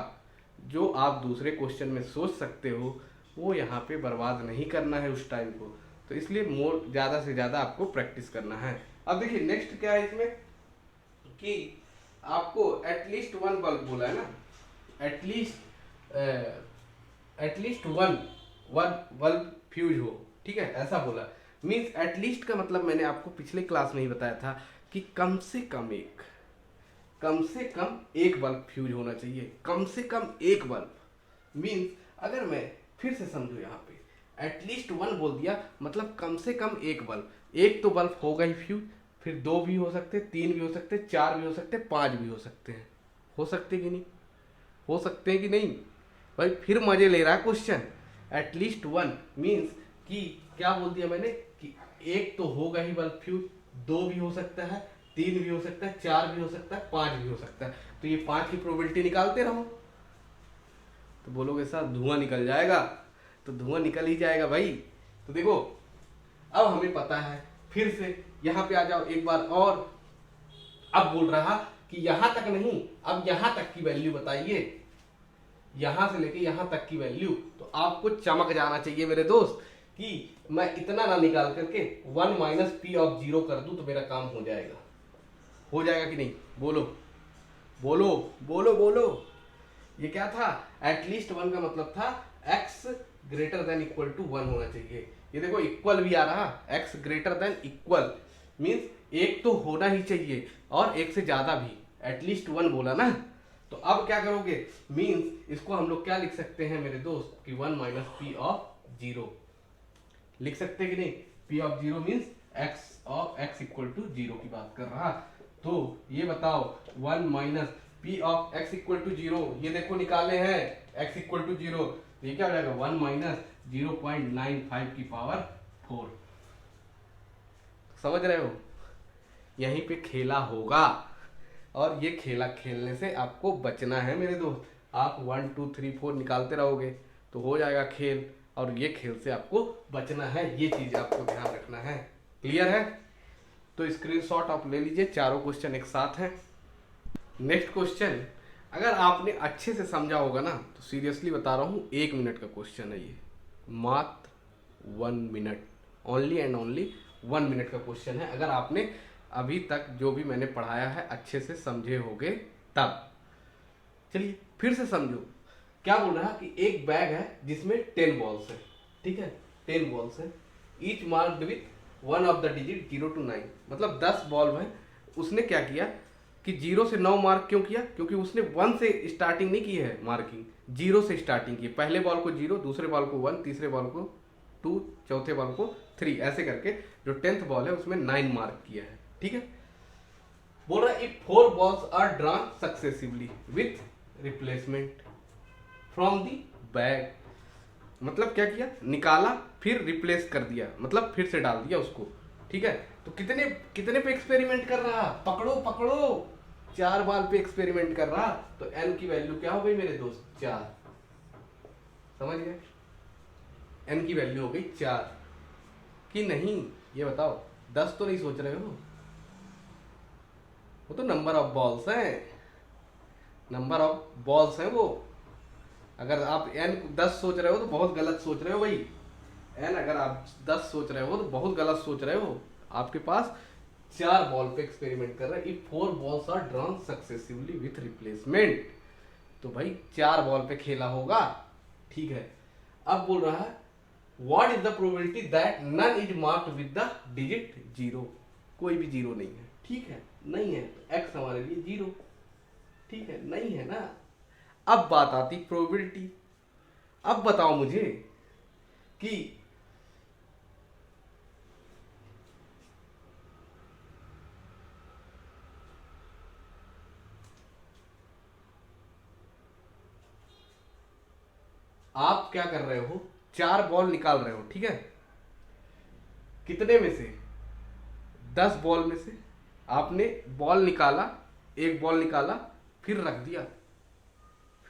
जो आप दूसरे क्वेश्चन में सोच सकते हो वो यहाँ पे बर्बाद नहीं करना है उस टाइम को, तो इसलिए ज़्यादा से ज़्यादा आपको प्रैक्टिस करना है। अब देखिए नेक्स्ट क्या है इसमें कि आपको एटलीस्ट 1 बल्ब बोला है ना, एटलीस्ट वन बल्ब फ्यूज हो, ठीक है, ऐसा बोला। मीन्स एटलीस्ट का मतलब मैंने आपको पिछले क्लास में ही बताया था कि कम से कम एक बल्ब फ्यूज होना चाहिए, कम से कम एक बल्ब। मीन्स अगर मैं फिर से समझो, यहाँ पे एटलीस्ट 1 बोल दिया मतलब कम से कम एक बल्ब। एक तो बल्ब होगा ही फ्यूज, फिर 2 भी हो सकते, 3 भी हो सकते, 4 भी हो सकते, 5 भी हो सकते हैं। हो सकते कि नहीं? हो सकते हैं कि नहीं भाई? फिर मजे ले रहा है क्वेश्चन। एटलीस्ट 1 मीन्स कि क्या बोल दिया मैंने कि एक तो होगा ही बल्ब फ्यूज, 2 भी हो सकता है, 3 भी हो सकता है, 4 भी हो सकता है, 5 भी हो सकता है। तो ये 5 की प्रोबेबिलिटी निकालते रहो। तो बोलोगे सर धुआं निकल जाएगा, तो धुआं निकल ही जाएगा भाई। तो देखो अब हमें पता है, फिर से यहाँ पे आ जाओ एक बार और। अब बोल रहा कि यहाँ तक नहीं, अब यहाँ तक की वैल्यू बताइए, यहाँ से लेके यहाँ तक की वैल्यू। तो आपको चमक जाना चाहिए मेरे दोस्त कि मैं इतना ना निकाल करके 1 माइनस पी ऑफ 0 कर दूं तो मेरा काम हो जाएगा। हो जाएगा कि नहीं? बोलो बोलो बोलो बोलो। ये क्या था? एटलीस्ट 1 का मतलब था x greater than equal to 1 होना चाहिए। ये देखो इक्वल भी आ रहा, x greater than equal, means एक तो होना ही चाहिए और एक से ज्यादा भी, एटलीस्ट 1 बोला ना। तो अब क्या करोगे, मीन्स इसको हम लोग क्या लिख सकते हैं मेरे दोस्त कि 1 माइनस पी ऑफ 0 लिख सकते हैं कि नहीं। P of 0 means x of x equal to 0 की बात कर रहा। तो ये बताओ 1 minus P of x equal to 0, ये देखो निकाले हैं एक्स इक्वल टू 0, तो ये क्या हो जाएगा 1 माइनस 0.95 की पावर 4। समझ रहे हो, यहीं पे खेला होगा और ये खेला खेलने से आपको बचना है मेरे दोस्त। आप 1 2 3 4 निकालते रहोगे तो हो जाएगा खेल, और ये खेल से आपको बचना है, ये चीज आपको ध्यान रखना है। क्लियर है? तो स्क्रीनशॉट आप ले लीजिए, चारों क्वेश्चन एक साथ हैं। नेक्स्ट क्वेश्चन अगर आपने अच्छे से समझा होगा ना तो सीरियसली बता रहा हूँ 1 मिनट का क्वेश्चन है ये, मात्र 1 minute, only and only 1 minute का क्वेश्चन है। अगर आपने अभी तक जो भी मैंने पढ़ाया है अच्छे से समझे होगे तब। चलिए फिर से समझो, क्या बोल रहा है कि एक बैग है जिसमें 10 बॉल्स है, ठीक है, 10 बॉल्स है, each marked with 1 of the digit 0 to 9, मतलब 10 बॉल है। उसने क्या किया कि 0 से 9 मार्क क्यों किया, क्योंकि उसने 1 से स्टार्टिंग नहीं की है मार्किंग, 0 से स्टार्टिंग की। पहले बॉल को 0, दूसरे बॉल को 1, तीसरे बॉल को 2, चौथे बॉल को 3, ऐसे करके जो 10th बॉल है उसमें 9 मार्क किया है, ठीक है। बोल रहा है if 4 balls are drawn successively with replacement from the bag, मतलब क्या किया, निकाला फिर रिप्लेस कर दिया, मतलब फिर से डाल दिया उसको, ठीक है। तो कितने कितने पे एक्सपेरिमेंट कर रहा, पकड़ो पकड़ो, 4 बॉल पे एक्सपेरिमेंट कर रहा। तो n की वैल्यू क्या हो गई मेरे दोस्त, 4। समझ गए, n की वैल्यू हो गई 4 कि नहीं, ये बताओ 10 तो नहीं सोच रहे हो, वो तो नंबर ऑफ बॉल्स है, नंबर ऑफ बॉल्स है वो। अगर आप n 10 सोच रहे हो तो बहुत गलत सोच रहे हो भाई, n अगर आप 10 सोच रहे हो तो बहुत गलत सोच रहे हो। आपके पास 4 बॉल पे एक्सपेरिमेंट कर रहा है। If 4 balls are drawn successively with replacement, तो भाई 4 बॉल पे खेला होगा, ठीक है। अब बोल रहा है what is the probability that none is marked with the digit 0, कोई भी 0 नहीं है, ठीक है, नहीं है तो x हमारे लिए 0, ठीक है, नहीं है ना। अब बात आती प्रोबेबिलिटी। अब बताओ मुझे कि आप क्या कर रहे हो, 4 बॉल निकाल रहे हो, ठीक है, कितने में से, 10 बॉल में से आपने बॉल निकाला, एक बॉल निकाला फिर रख दिया,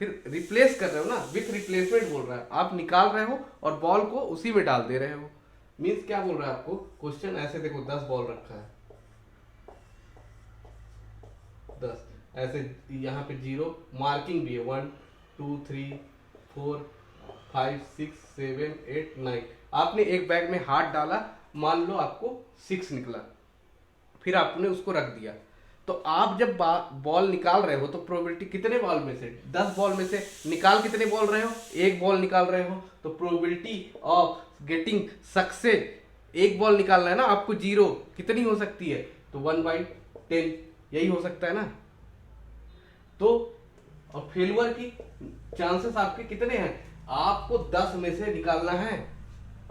फिर रिप्लेस कर रहे हो ना, विथ रिप्लेसमेंट बोल रहा है, आप निकाल रहे हो और बॉल को उसी में डाल दे रहे हो। मीन्स क्या बोल रहा है आपको क्वेश्चन, ऐसे देखो 10 बॉल रखा है, 10 ऐसे, यहाँ पे 0 मार्किंग भी है, 1 2 3 4 5 6 7 8 9, आपने एक बैग में हाथ डाला, मान लो आपको 6 निकला, फिर आपने उसको रख दिया। तो आप जब बॉल निकाल रहे हो तो प्रोबेबिलिटी कितने बॉल में से, 10 बॉल में से निकाल कितने बॉल रहे हो, एक बॉल निकाल रहे हो, तो प्रोबेबिलिटी ऑफ गेटिंग सक्सेस, एक बॉल निकालना है ना आपको 0, कितनी हो सकती है, तो 1/10, यही हो सकता है ना। तो और फेलुअर की चांसेस आपके कितने हैं, आपको 10 में से निकालना है,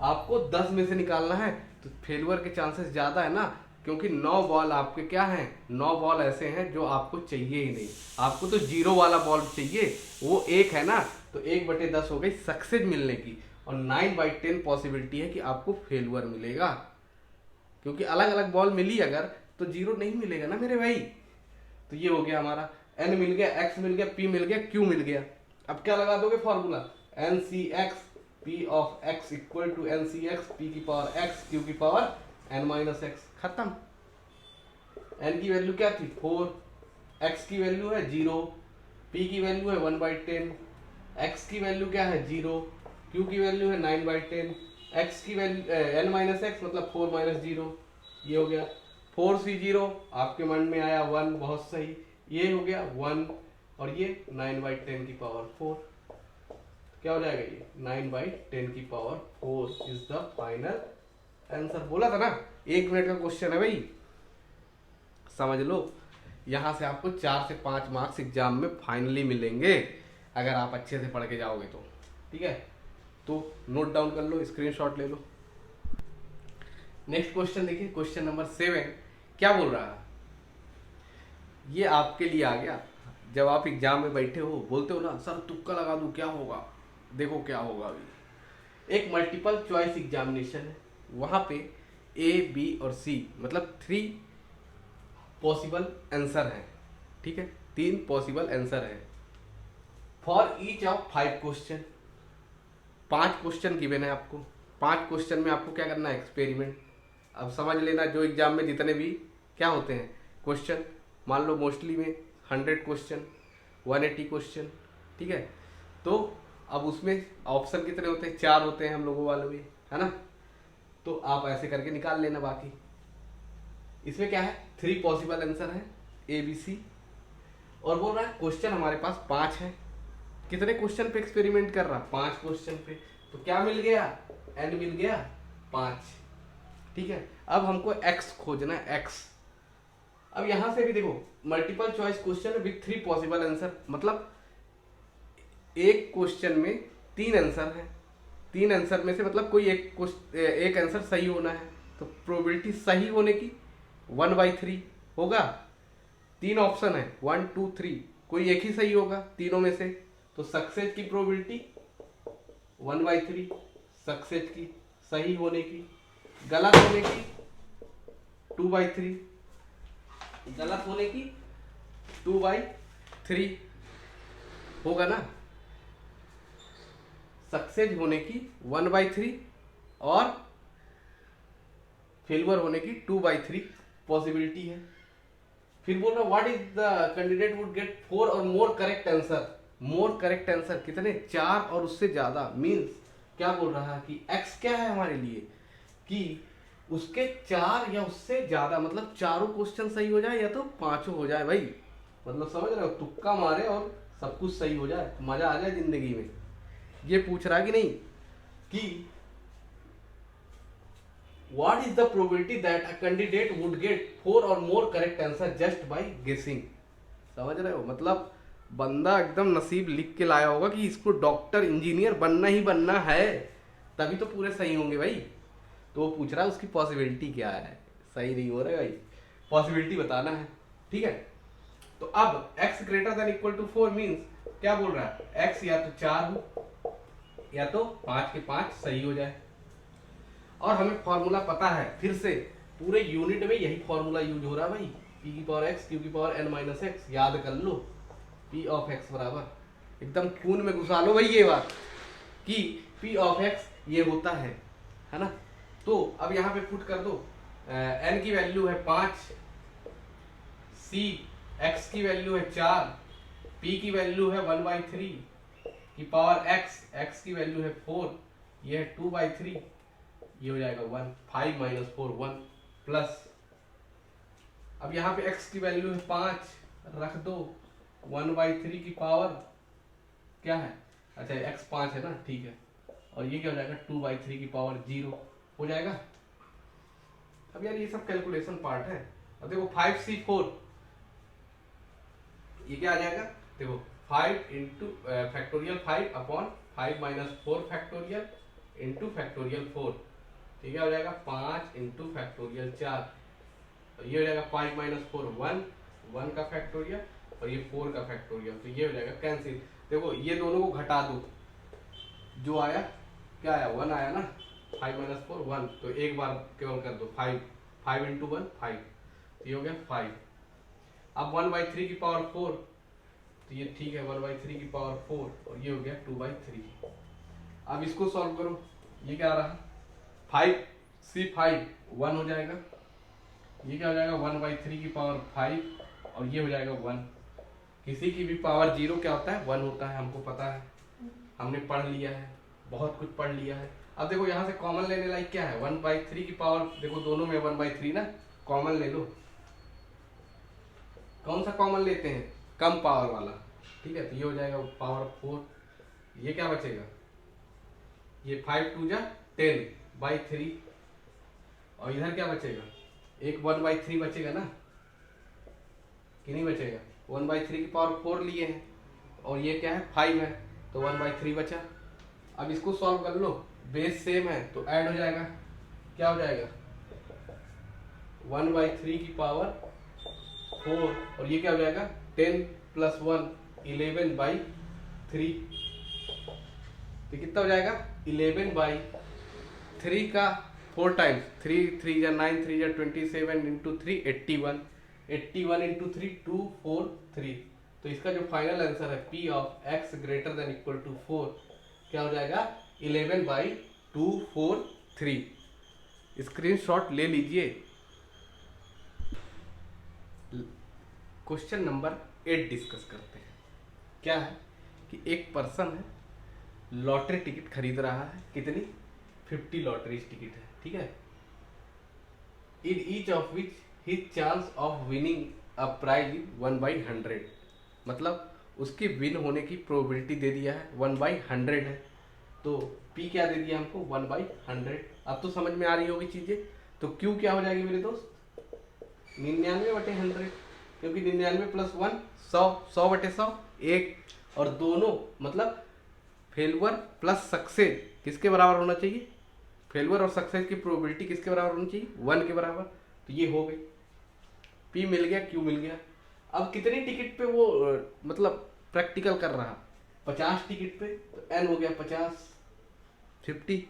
आपको 10 में से निकालना है, तो फेलुअर के चांसेस ज्यादा है ना, क्योंकि 9 बॉल आपके क्या हैं, 9 बॉल ऐसे हैं जो आपको चाहिए ही नहीं, आपको तो 0 वाला बॉल चाहिए, वो एक है ना, तो 1/10 हो गई सक्सेस मिलने की, और 9/10 पॉसिबिलिटी है कि आपको फेलुअर मिलेगा, क्योंकि अलग अलग बॉल मिली अगर तो 0 नहीं मिलेगा ना मेरे भाई। तो ये हो गया हमारा, n मिल गया, x मिल गया, p मिल गया, q मिल गया। अब क्या लगा दोगे formula, NCX p of x equal to NCX p की पावर x q की पावर n-x, खत्म। n की वैल्यू क्या थी 4, x की वैल्यू है 0, p की वैल्यू है 1/10, x की वैल्यू क्या है 0, q की वैल्यू है 9/10, x की वैल्यू n-x मतलब 4 - 0, ये हो गया 4C0, आपके मन में आया 1, बहुत सही, ये हो गया 1, और ये 9/10 की पावर 4, क्या हो जाएगा ये 9/10 की power 4 is the final answer. बोला था ना 1 मिनट का क्वेश्चन है भाई। समझ लो, यहाँ से आपको 4 से 5 मार्क्स एग्जाम में फाइनली मिलेंगे अगर आप अच्छे से पढ़ के जाओगे तो। ठीक है, तो नोट डाउन कर लो, स्क्रीनशॉट ले लो। नेक्स्ट क्वेश्चन देखिए, क्वेश्चन नंबर 7 क्या बोल रहा है, ये आपके लिए आ गया। जब आप एग्जाम में बैठे हो, बोलते हो ना सर तुक्का लगा दूं क्या होगा, देखो क्या होगा। अभी एक मल्टीपल चॉइस एग्जामिनेशन है, वहां पे ए बी और सी मतलब 3 पॉसिबल आंसर है। ठीक है, 3 पॉसिबल आंसर है for each of 5 question. 5 question given है आपको, 5 क्वेश्चन में आपको क्या करना है, एक्सपेरिमेंट। अब समझ लेना, जो एग्जाम में जितने भी क्या होते हैं क्वेश्चन, मान लो मोस्टली में 100 क्वेश्चन, 180 क्वेश्चन। ठीक है, तो अब उसमें ऑप्शन कितने होते हैं, 4 होते हैं हम लोगों वाले में, है ना। तो आप ऐसे करके निकाल लेना। बाकी इसमें क्या है, 3 पॉसिबल आंसर है ए बी सी, और बोल रहा है क्वेश्चन हमारे पास 5 है। कितने क्वेश्चन पे एक्सपेरिमेंट कर रहा, 5 क्वेश्चन पे। तो क्या मिल गया, एन मिल गया 5। ठीक है, अब हमको एक्स खोजना है, एक्स। अब यहां से भी देखो multiple choice question with 3 possible answer, मतलब एक क्वेश्चन में 3 आंसर है। 3 आंसर में से मतलब कोई एक आंसर सही होना है, तो प्रोबेबिलिटी सही होने की 1/3 होगा। 3 ऑप्शन है 1 2 3, कोई एक ही सही होगा तीनों में से, तो सक्सेस की प्रोबेबिलिटी 1/3, सक्सेस की, सही होने की, गलत होने की 2/3, गलत होने की 2/3 होगा ना। सक्सेस होने की 1/3 और फेलियर होने की 2/3 पॉसिबिलिटी है। फिर बोल रहा what is the candidate would get 4 और more correct answer. More correct answer कितने, 4 और उससे ज्यादा। मीन्स क्या बोल रहा है कि एक्स क्या है हमारे लिए, कि उसके 4 या उससे ज्यादा, मतलब चारों क्वेश्चन सही हो जाए या तो 5 हो जाए भाई। मतलब समझ रहे हो, तुक्का मारे और सब कुछ सही हो जाए, मजा आ जाए जिंदगी में। ये पूछ रहा है कि नहीं कि what is the probability that a candidate would get 4 or more correct answer just by guessing। समझ रहे हो, मतलब बंदा एकदम नसीब लिख के लाया होगा कि इसको डॉक्टर इंजीनियर बनना ही बनना है, तभी तो पूरे सही होंगे भाई। तो वो पूछ रहा है उसकी पॉसिबिलिटी क्या है, सही नहीं हो रहा है भाई, पॉसिबिलिटी बताना है। ठीक है, तो अब x greater than equal to 4 means क्या बोल रहा है, x या तो 4 हो या तो 5 के 5 सही हो जाए। और हमें फॉर्मूला पता है, फिर से पूरे यूनिट में यही फॉर्मूला यूज हो रहा है भाई, p की पावर x q की पावर n माइनस एक्स। याद कर लो, p ऑफ x बराबर एकदम खून में घुसा लो भाई ये बात कि p ऑफ x ये होता है ना। तो अब यहाँ पे पुट कर दो, n की वैल्यू है 5, c x की वैल्यू है 4, p की वैल्यू है 1/3 की पावर x की वैल्यू है 4, ये है 2/3, ये हो जाएगा 1, 5 माइनस 4 1 प्लस। अब यहाँ पे x की वैल्यू है 5, रख दो 1/3 की पावर क्या है, अच्छा x 5 है ना, ठीक है, और ये क्या हो जाएगा 2/3 की पावर 0 हो जाएगा। अब यार ये सब कैलकुलेशन पार्ट है। अब देखो 5c4 ये क्या आ जाएगा, देखो 5 into factorial 5 upon 5 minus 4 factorial into factorial 4, ठीक है, हो जाएगा 5 इंटू फैक्टोरियल 4, तो ये हो जाएगा 5 माइनस 4 1 का फैक्टोरियल और ये 4 का फैक्टोरियल, तो ये हो जाएगा कैंसिल। देखो ये दोनों को घटा दो, जो आया क्या आया 1 आया ना, 5 माइनस 4 1, तो एक बार केवल कर दो 5 इंटू 1 5, ये हो गया 5। अब 1/3 की पावर 4, तो ये ठीक है 1/3 की पावर 4 और ये हो गया 2/3। अब इसको सॉल्व करो, ये क्या आ रहा है 5c5 1 हो जाएगा, ये क्या हो जाएगा 1/3 की पावर 5 और ये हो जाएगा 1। किसी की भी पावर 0 क्या होता है 1 होता है, हमको पता है, हमने पढ़ लिया है, बहुत कुछ पढ़ लिया है। अब देखो यहाँ से कॉमन लेने लायक क्या है 1/3 की पावर, देखो दोनों में 1/3 ना, कॉमन ले लो। कौन सा कॉमन लेते हैं, कम पावर वाला, ठीक है, तो ये हो जाएगा पावर 4, ये क्या बचेगा, ये 5 2 जा 10/3 और इधर क्या बचेगा, एक 1/3 बचेगा ना, कि नहीं बचेगा? 1/3 की पावर 4 लिए हैं और ये क्या है 5 है, तो 1/3 बचा। अब इसको सॉल्व कर लो, बेस सेम है तो ऐड हो जाएगा, क्या हो जाएगा 1/3 की पावर 4 और ये क्या हो जाएगा 10 + 1 11/3। तो कितना हो जाएगा 11/3 का 4 टाइम्स, 3 3 जा 9, 3 जा 27 इंटू 3 81, 81 इंटू 3 243। तो इसका जो फाइनल आंसर है P of x greater than equal to 4 क्या हो जाएगा 11/243। स्क्रीनशॉट ले लीजिए। क्वेश्चन नंबर 8 डिस्कस करते हैं। क्या है कि एक पर्सन है, लॉटरी टिकट खरीद रहा है, कितनी 50 लॉटरी टिकट है, ठीक है। In each of which his chance of winning a prize 1/100, मतलब उसके विन होने की प्रोबेबिलिटी दे दिया है 1/100 है। तो P क्या दे दिया हमको 1/100। अब तो समझ में आ रही होगी चीजें। तो Q क्या हो जाएगी मेरे दोस्त 99/100, क्योंकि 99 + 1 100, 100/100 1, और दोनों मतलब फेलवर प्लस सक्सेस किसके बराबर होना चाहिए, फेलवर और सक्सेस की प्रोबेबिलिटी किसके बराबर होनी चाहिए 1 के बराबर। तो ये हो गई, P मिल गया, Q मिल गया। अब कितनी टिकट पे वो मतलब प्रैक्टिकल कर रहा 50 टिकट पे, तो N हो गया 50 50,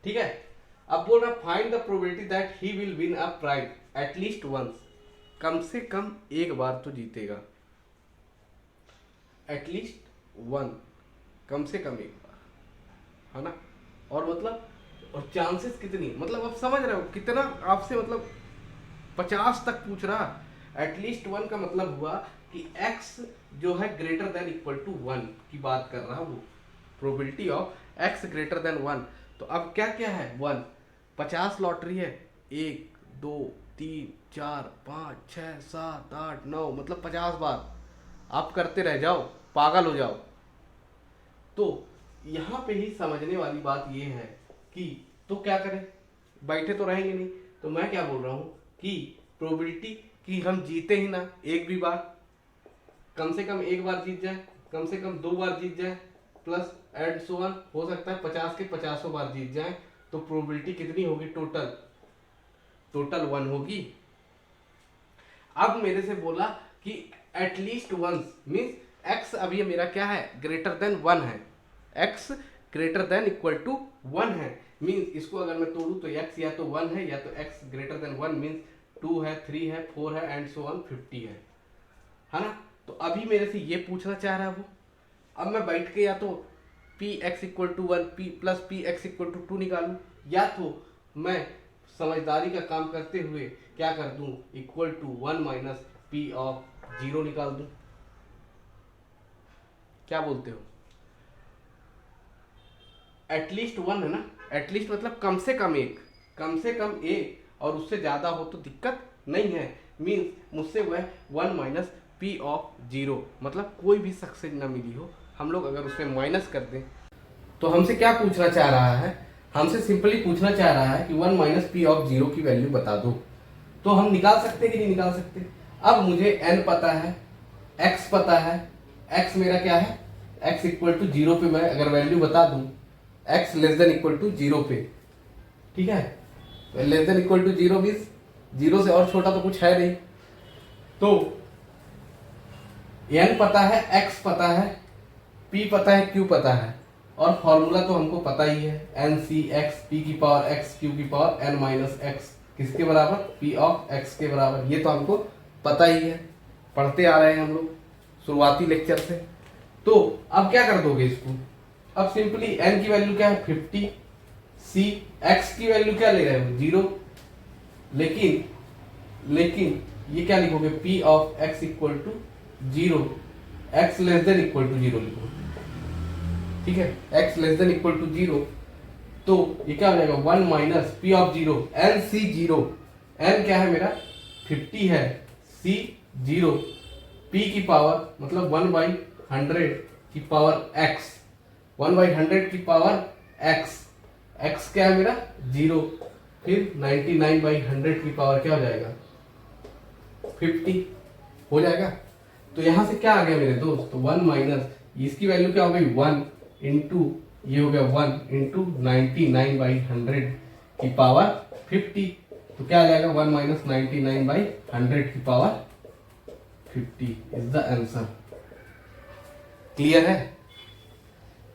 ठीक है। अब बोल रहा find the probability that he will win a prize at least once, कम से कम एक बार तो जीतेगा, एटलीस्ट वन, कम से कम एक बार, है ना। और मतलब और चांसेस कितनी, मतलब आप समझ रहे हो कितना आपसे, मतलब 50 तक पूछ रहा। एटलीस्ट 1 का मतलब हुआ कि x जो है ग्रेटर देन इक्वल टू 1 की बात कर रहा वो, probability of x greater than 1। तो अब क्या क्या है 1, 50 लॉटरी है, 1 2 3 4 5 6 7 8 9, मतलब 50 बार आप करते रह जाओ, पागल हो जाओ। तो यहाँ पे ही समझने वाली बात ये है कि तो क्या करें, बैठे तो रहेंगे नहीं। तो मैं क्या बोल रहा हूँ कि प्रोबेबिलिटी कि हम जीते ही ना एक भी बार, कम से कम एक बार जीत जाए, कम से कम 2 बार जीत जाए, प्लस एंड सो ऑन, हो सकता है 50 के 50 बार जीत जाए। तो प्रोबेबिलिटी कितनी होगी टोटल 1 होगी। अब मेरे से बोला कि एटलीस्ट वंस मीन्स एक्स अभी मेरा क्या है ग्रेटर देन 1 है, x greater than equal to 1 है, मीन्स इसको अगर मैं तोड़ू तो एक्स या तो 1 है या तो एक्स ग्रेटर देन 1 मीन्स 2 है 3 है 4 है एंड सो ऑन 50 है ना। तो अभी मेरे से ये पूछना चाह रहा है वो। अब मैं बैठ के या तो p x equal to 1 p plus p x equal to 2 निकालूं, या तो मैं समझदारी का काम करते हुए क्या कर दूं equal to 1 minus P of 0 निकाल दूं। क्या बोलते हो, एटलीस्ट 1 है ना, एटलीस्ट मतलब कम से कम एक, कम से कम एक, और उससे ज्यादा हो तो दिक्कत नहीं है। मीन्स मुझसे वह 1 माइनस पी ऑफ 0, मतलब कोई भी सक्सेस ना मिली हो, हम लोग अगर उसमें माइनस कर दें तो हमसे क्या पूछना चाह रहा है, हमसे सिंपली पूछना चाह रहा है कि 1 माइनस पी ऑफ 0 की वैल्यू बता दो। तो हम निकाल सकते कि नहीं निकाल सकते। अब मुझे n पता है, x पता है, x मेरा क्या है x इक्वल टू 0 पे मैं अगर वैल्यू बता दूं, x less than equal to 0 पे, ठीक है, less than equal to 0 means 0 से और छोटा तो कुछ है नहीं। तो n पता है, x पता है, p पता है, q पता है, और फॉर्मूला तो हमको पता ही है n c x p की पावर x q की पावर n माइनस x किसके बराबर p ऑफ x के बराबर। ये तो हमको पता ही है, पढ़ते आ रहे हैं हम लोग शुरुआती लेक्चर से। तो अब क्या कर दोगे इसको, अब सिंपली n की वैल्यू क्या है 50, c x की वैल्यू क्या ले रहे हो 0, लेकिन ये क्या लिखोगे p of x equal to 0, x less than equal to 0 लिखो, ठीक है, x less than equal to 0। तो ये क्या हो जाएगा 1 minus P of 0 n c 0, n क्या है मेरा 50 है, c 0, p की पावर मतलब 1/100 की पावर x, 1/100 की पावर x, x क्या है मेरा 0, फिर 99/100 की पावर क्या हो जाएगा 50, हो जाएगा। तो यहां से क्या आ गया मेरे दोस्त, तो 1 माइनस इसकी वैल्यू क्या हो गई 1 इंटू ये हो गया 1 इंटू 99/100 की पावर 50। तो क्या आ जाएगा 1 माइनस 99/100 की power 50 is the answer. Clear है?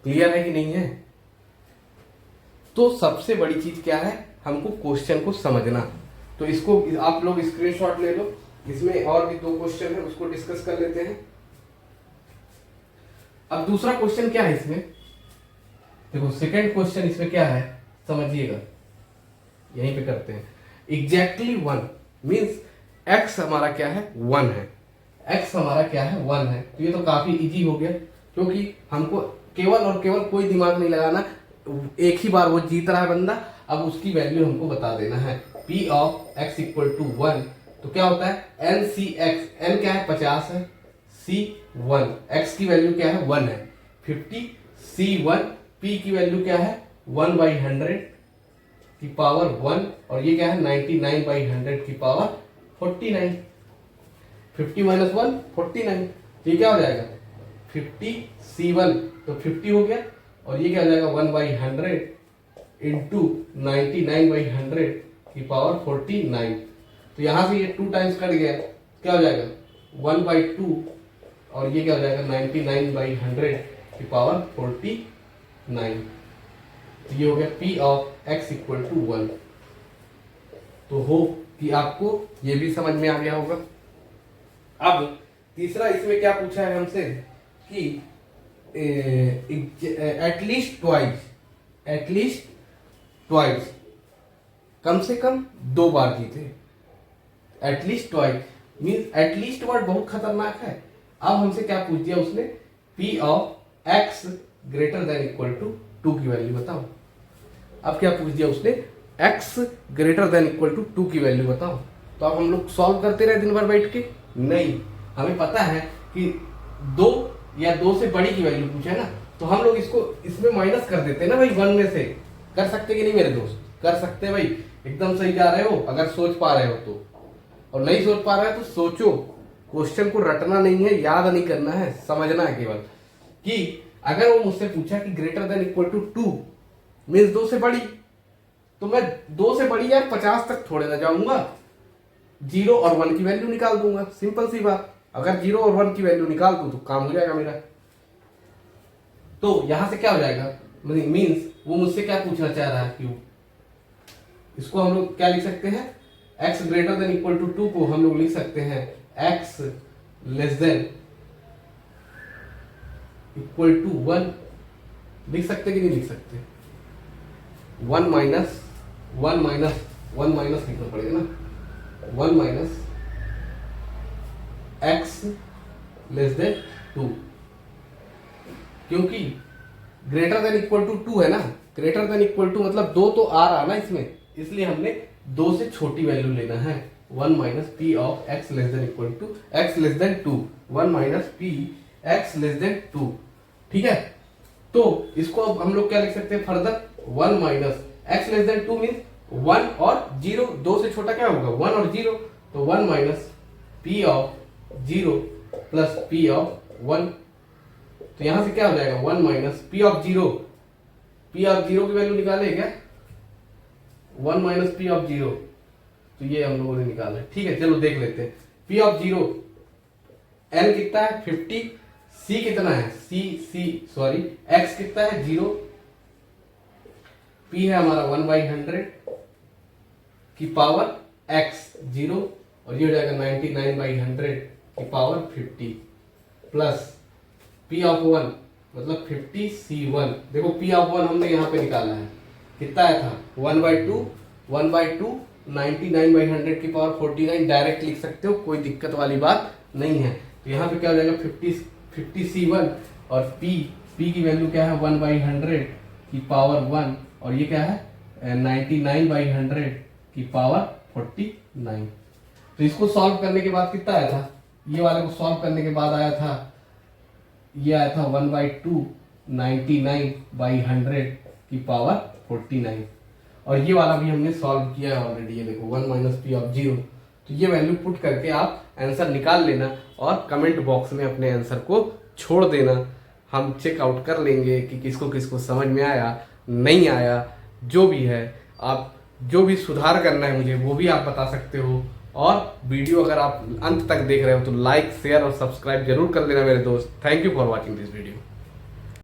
क्लियर है कि नहीं है? तो सबसे बड़ी चीज क्या है, हमको क्वेश्चन को समझना। तो इसको आप लोग स्क्रीनशॉट ले लो, इसमें और भी 2 क्वेश्चन है, उसको डिस्कस कर लेते हैं। अब दूसरा क्वेश्चन क्या है इसमें, देखो सेकंड क्वेश्चन इसमें क्या है समझिएगा, यहीं पे करते हैं। एग्जैक्टली 1 मींस x हमारा क्या है 1 है, x हमारा क्या है 1 है। तो ये तो काफी इजी हो गया, क्योंकि हमको केवल और केवल कोई दिमाग नहीं लगाना, एक ही बार वो जीत रहा है बंदा, अब उसकी वैल्यू हमको बता देना है। p of x equal to 1, तो क्या होता है n c x, n क्या है 50 है, c 1, x की वैल्यू क्या है 1 है 50, c 1, p की वैल्यू क्या है 1/100 की पावर 1, और ये क्या है 99/100 की पावर 49। 50 माइनस 1 49, ये क्या हो जाएगा 50 c1 तो 50 हो गया, और ये क्या हो जाएगा 1/100 इंटू 99/100 की पावर 49। तो यहां से ये 2 टाइम्स कट गया, क्या हो जाएगा 1/2, और ये क्या हो जाएगा 99/100 की पावर 49। तो ये हो गया p of x equal to 1। तो हो कि आपको ये भी समझ में आ गया होगा। अब तीसरा इसमें क्या पूछा है हमसे कि एटलीस्ट ट्वाइस, कम से कम 2 बार जीते। At least twice means at least word बहुत खतरनाक है। अब हमसे क्या पूछ दिया उसने, p of x greater than equal to 2 की वैल्यू बताओ। अब क्या पूछ दिया उसने, x greater than equal to 2 की वैल्यू बताओ। तो अब हम लोग सॉल्व करते रहे दिन भर बैठ के? नहीं, हमें पता है कि 2 या 2 से बड़ी की वैल्यू पूछा है ना, तो हम लोग इसको इसमें माइनस कर देते हैं ना भाई 1 में से। कर सकते कि नहीं मेरे दोस्त? कर सकते भाई, एकदम सही जा रहे हो अगर सोच पा रहे हो तो, और नहीं सोच पा रहे हो तो सोचो। क्वेश्चन को रटना नहीं है, याद नहीं करना है, समझना है केवल कि अगर वो मुझसे पूछा कि greater than equal to 2 means 2 से बड़ी, तो मैं 2 से बड़ी यार 50 तक थोड़े ना जाऊंगा, 0 और 1 की वैल्यू निकाल दूंगा, सिंपल सी बात। अगर 0 और 1 की वैल्यू निकाल दूं तो काम हो जाएगा मेरा। तो यहां से क्या हो जाएगा, मीन्स वो मुझसे क्या पूछना चाह रहा है कि इसको हम लोग क्या लिख सकते हैं, x greater than equal to 2 को हम लोग लिख सकते हैं x less than equal to 1। लिख सकते कि नहीं लिख सकते? 1 माइनस लिखना पड़ेगा ना, 1 माइनस x लेस देन 2, क्योंकि ग्रेटर देन इक्वल टू 2 है ना, ग्रेटर देन इक्वल टू मतलब 2 तो आ रहा ना इसमें, इसलिए हमने 2 से छोटी वैल्यू लेना है। 1 minus P of x less than equal to x less than 2, 1 minus p x less than 2, ठीक है। तो इसको अब हम लोग क्या लिख सकते हैं further, 1 minus x less than 2 means 1 और 0, 2 से छोटा क्या होगा 1 और 0, तो 1 minus P of 0 plus P of 1। तो यहां से क्या हो जाएगा 1 minus P of 0, P of 0 की वैल्यू निकाले क्या, 1 माइनस पी ऑफ 0, तो ये हम लोगों ने निकाला है, ठीक है। चलो देख लेते हैं, पी ऑफ 0 n कितना है 50, c कितना है x कितना है 0, p है हमारा 1/100 की पावर x 0, और ये हो जाएगा 99/100 की पावर 50 प्लस p ऑफ 1 मतलब 50 c1। देखो p ऑफ 1 हमने यहाँ पे निकाला है, कितना आया था 1/2 99/100 की पावर 49, डायरेक्ट लिख सकते हो, कोई दिक्कत वाली बात नहीं है। तो यहाँ पे क्या हो जाएगा 50 c1, और p की वैल्यू क्या है 1/100 की पावर 1, और ये क्या है 99/100 की पावर 49। तो इसको सॉल्व करने के बाद कितना आया था, ये वाले को सॉल्व करने के बाद आया था, ये आया था 1/2 99/100 की पावर 49, और ये वाला भी हमने सॉल्व किया है ऑलरेडी। ये देखो 1 माइनस पी ऑफ 0, तो ये वैल्यू पुट करके आप आंसर निकाल लेना और कमेंट बॉक्स में अपने आंसर को छोड़ देना। हम चेकआउट कर लेंगे कि किसको किसको समझ में आया, नहीं आया, जो भी है। आप जो भी सुधार करना है मुझे वो भी आप बता सकते हो। और वीडियो अगर आप अंत तक देख रहे हो तो लाइक, शेयर और सब्सक्राइब जरूर कर लेना मेरे दोस्त। Thank you for watching this video.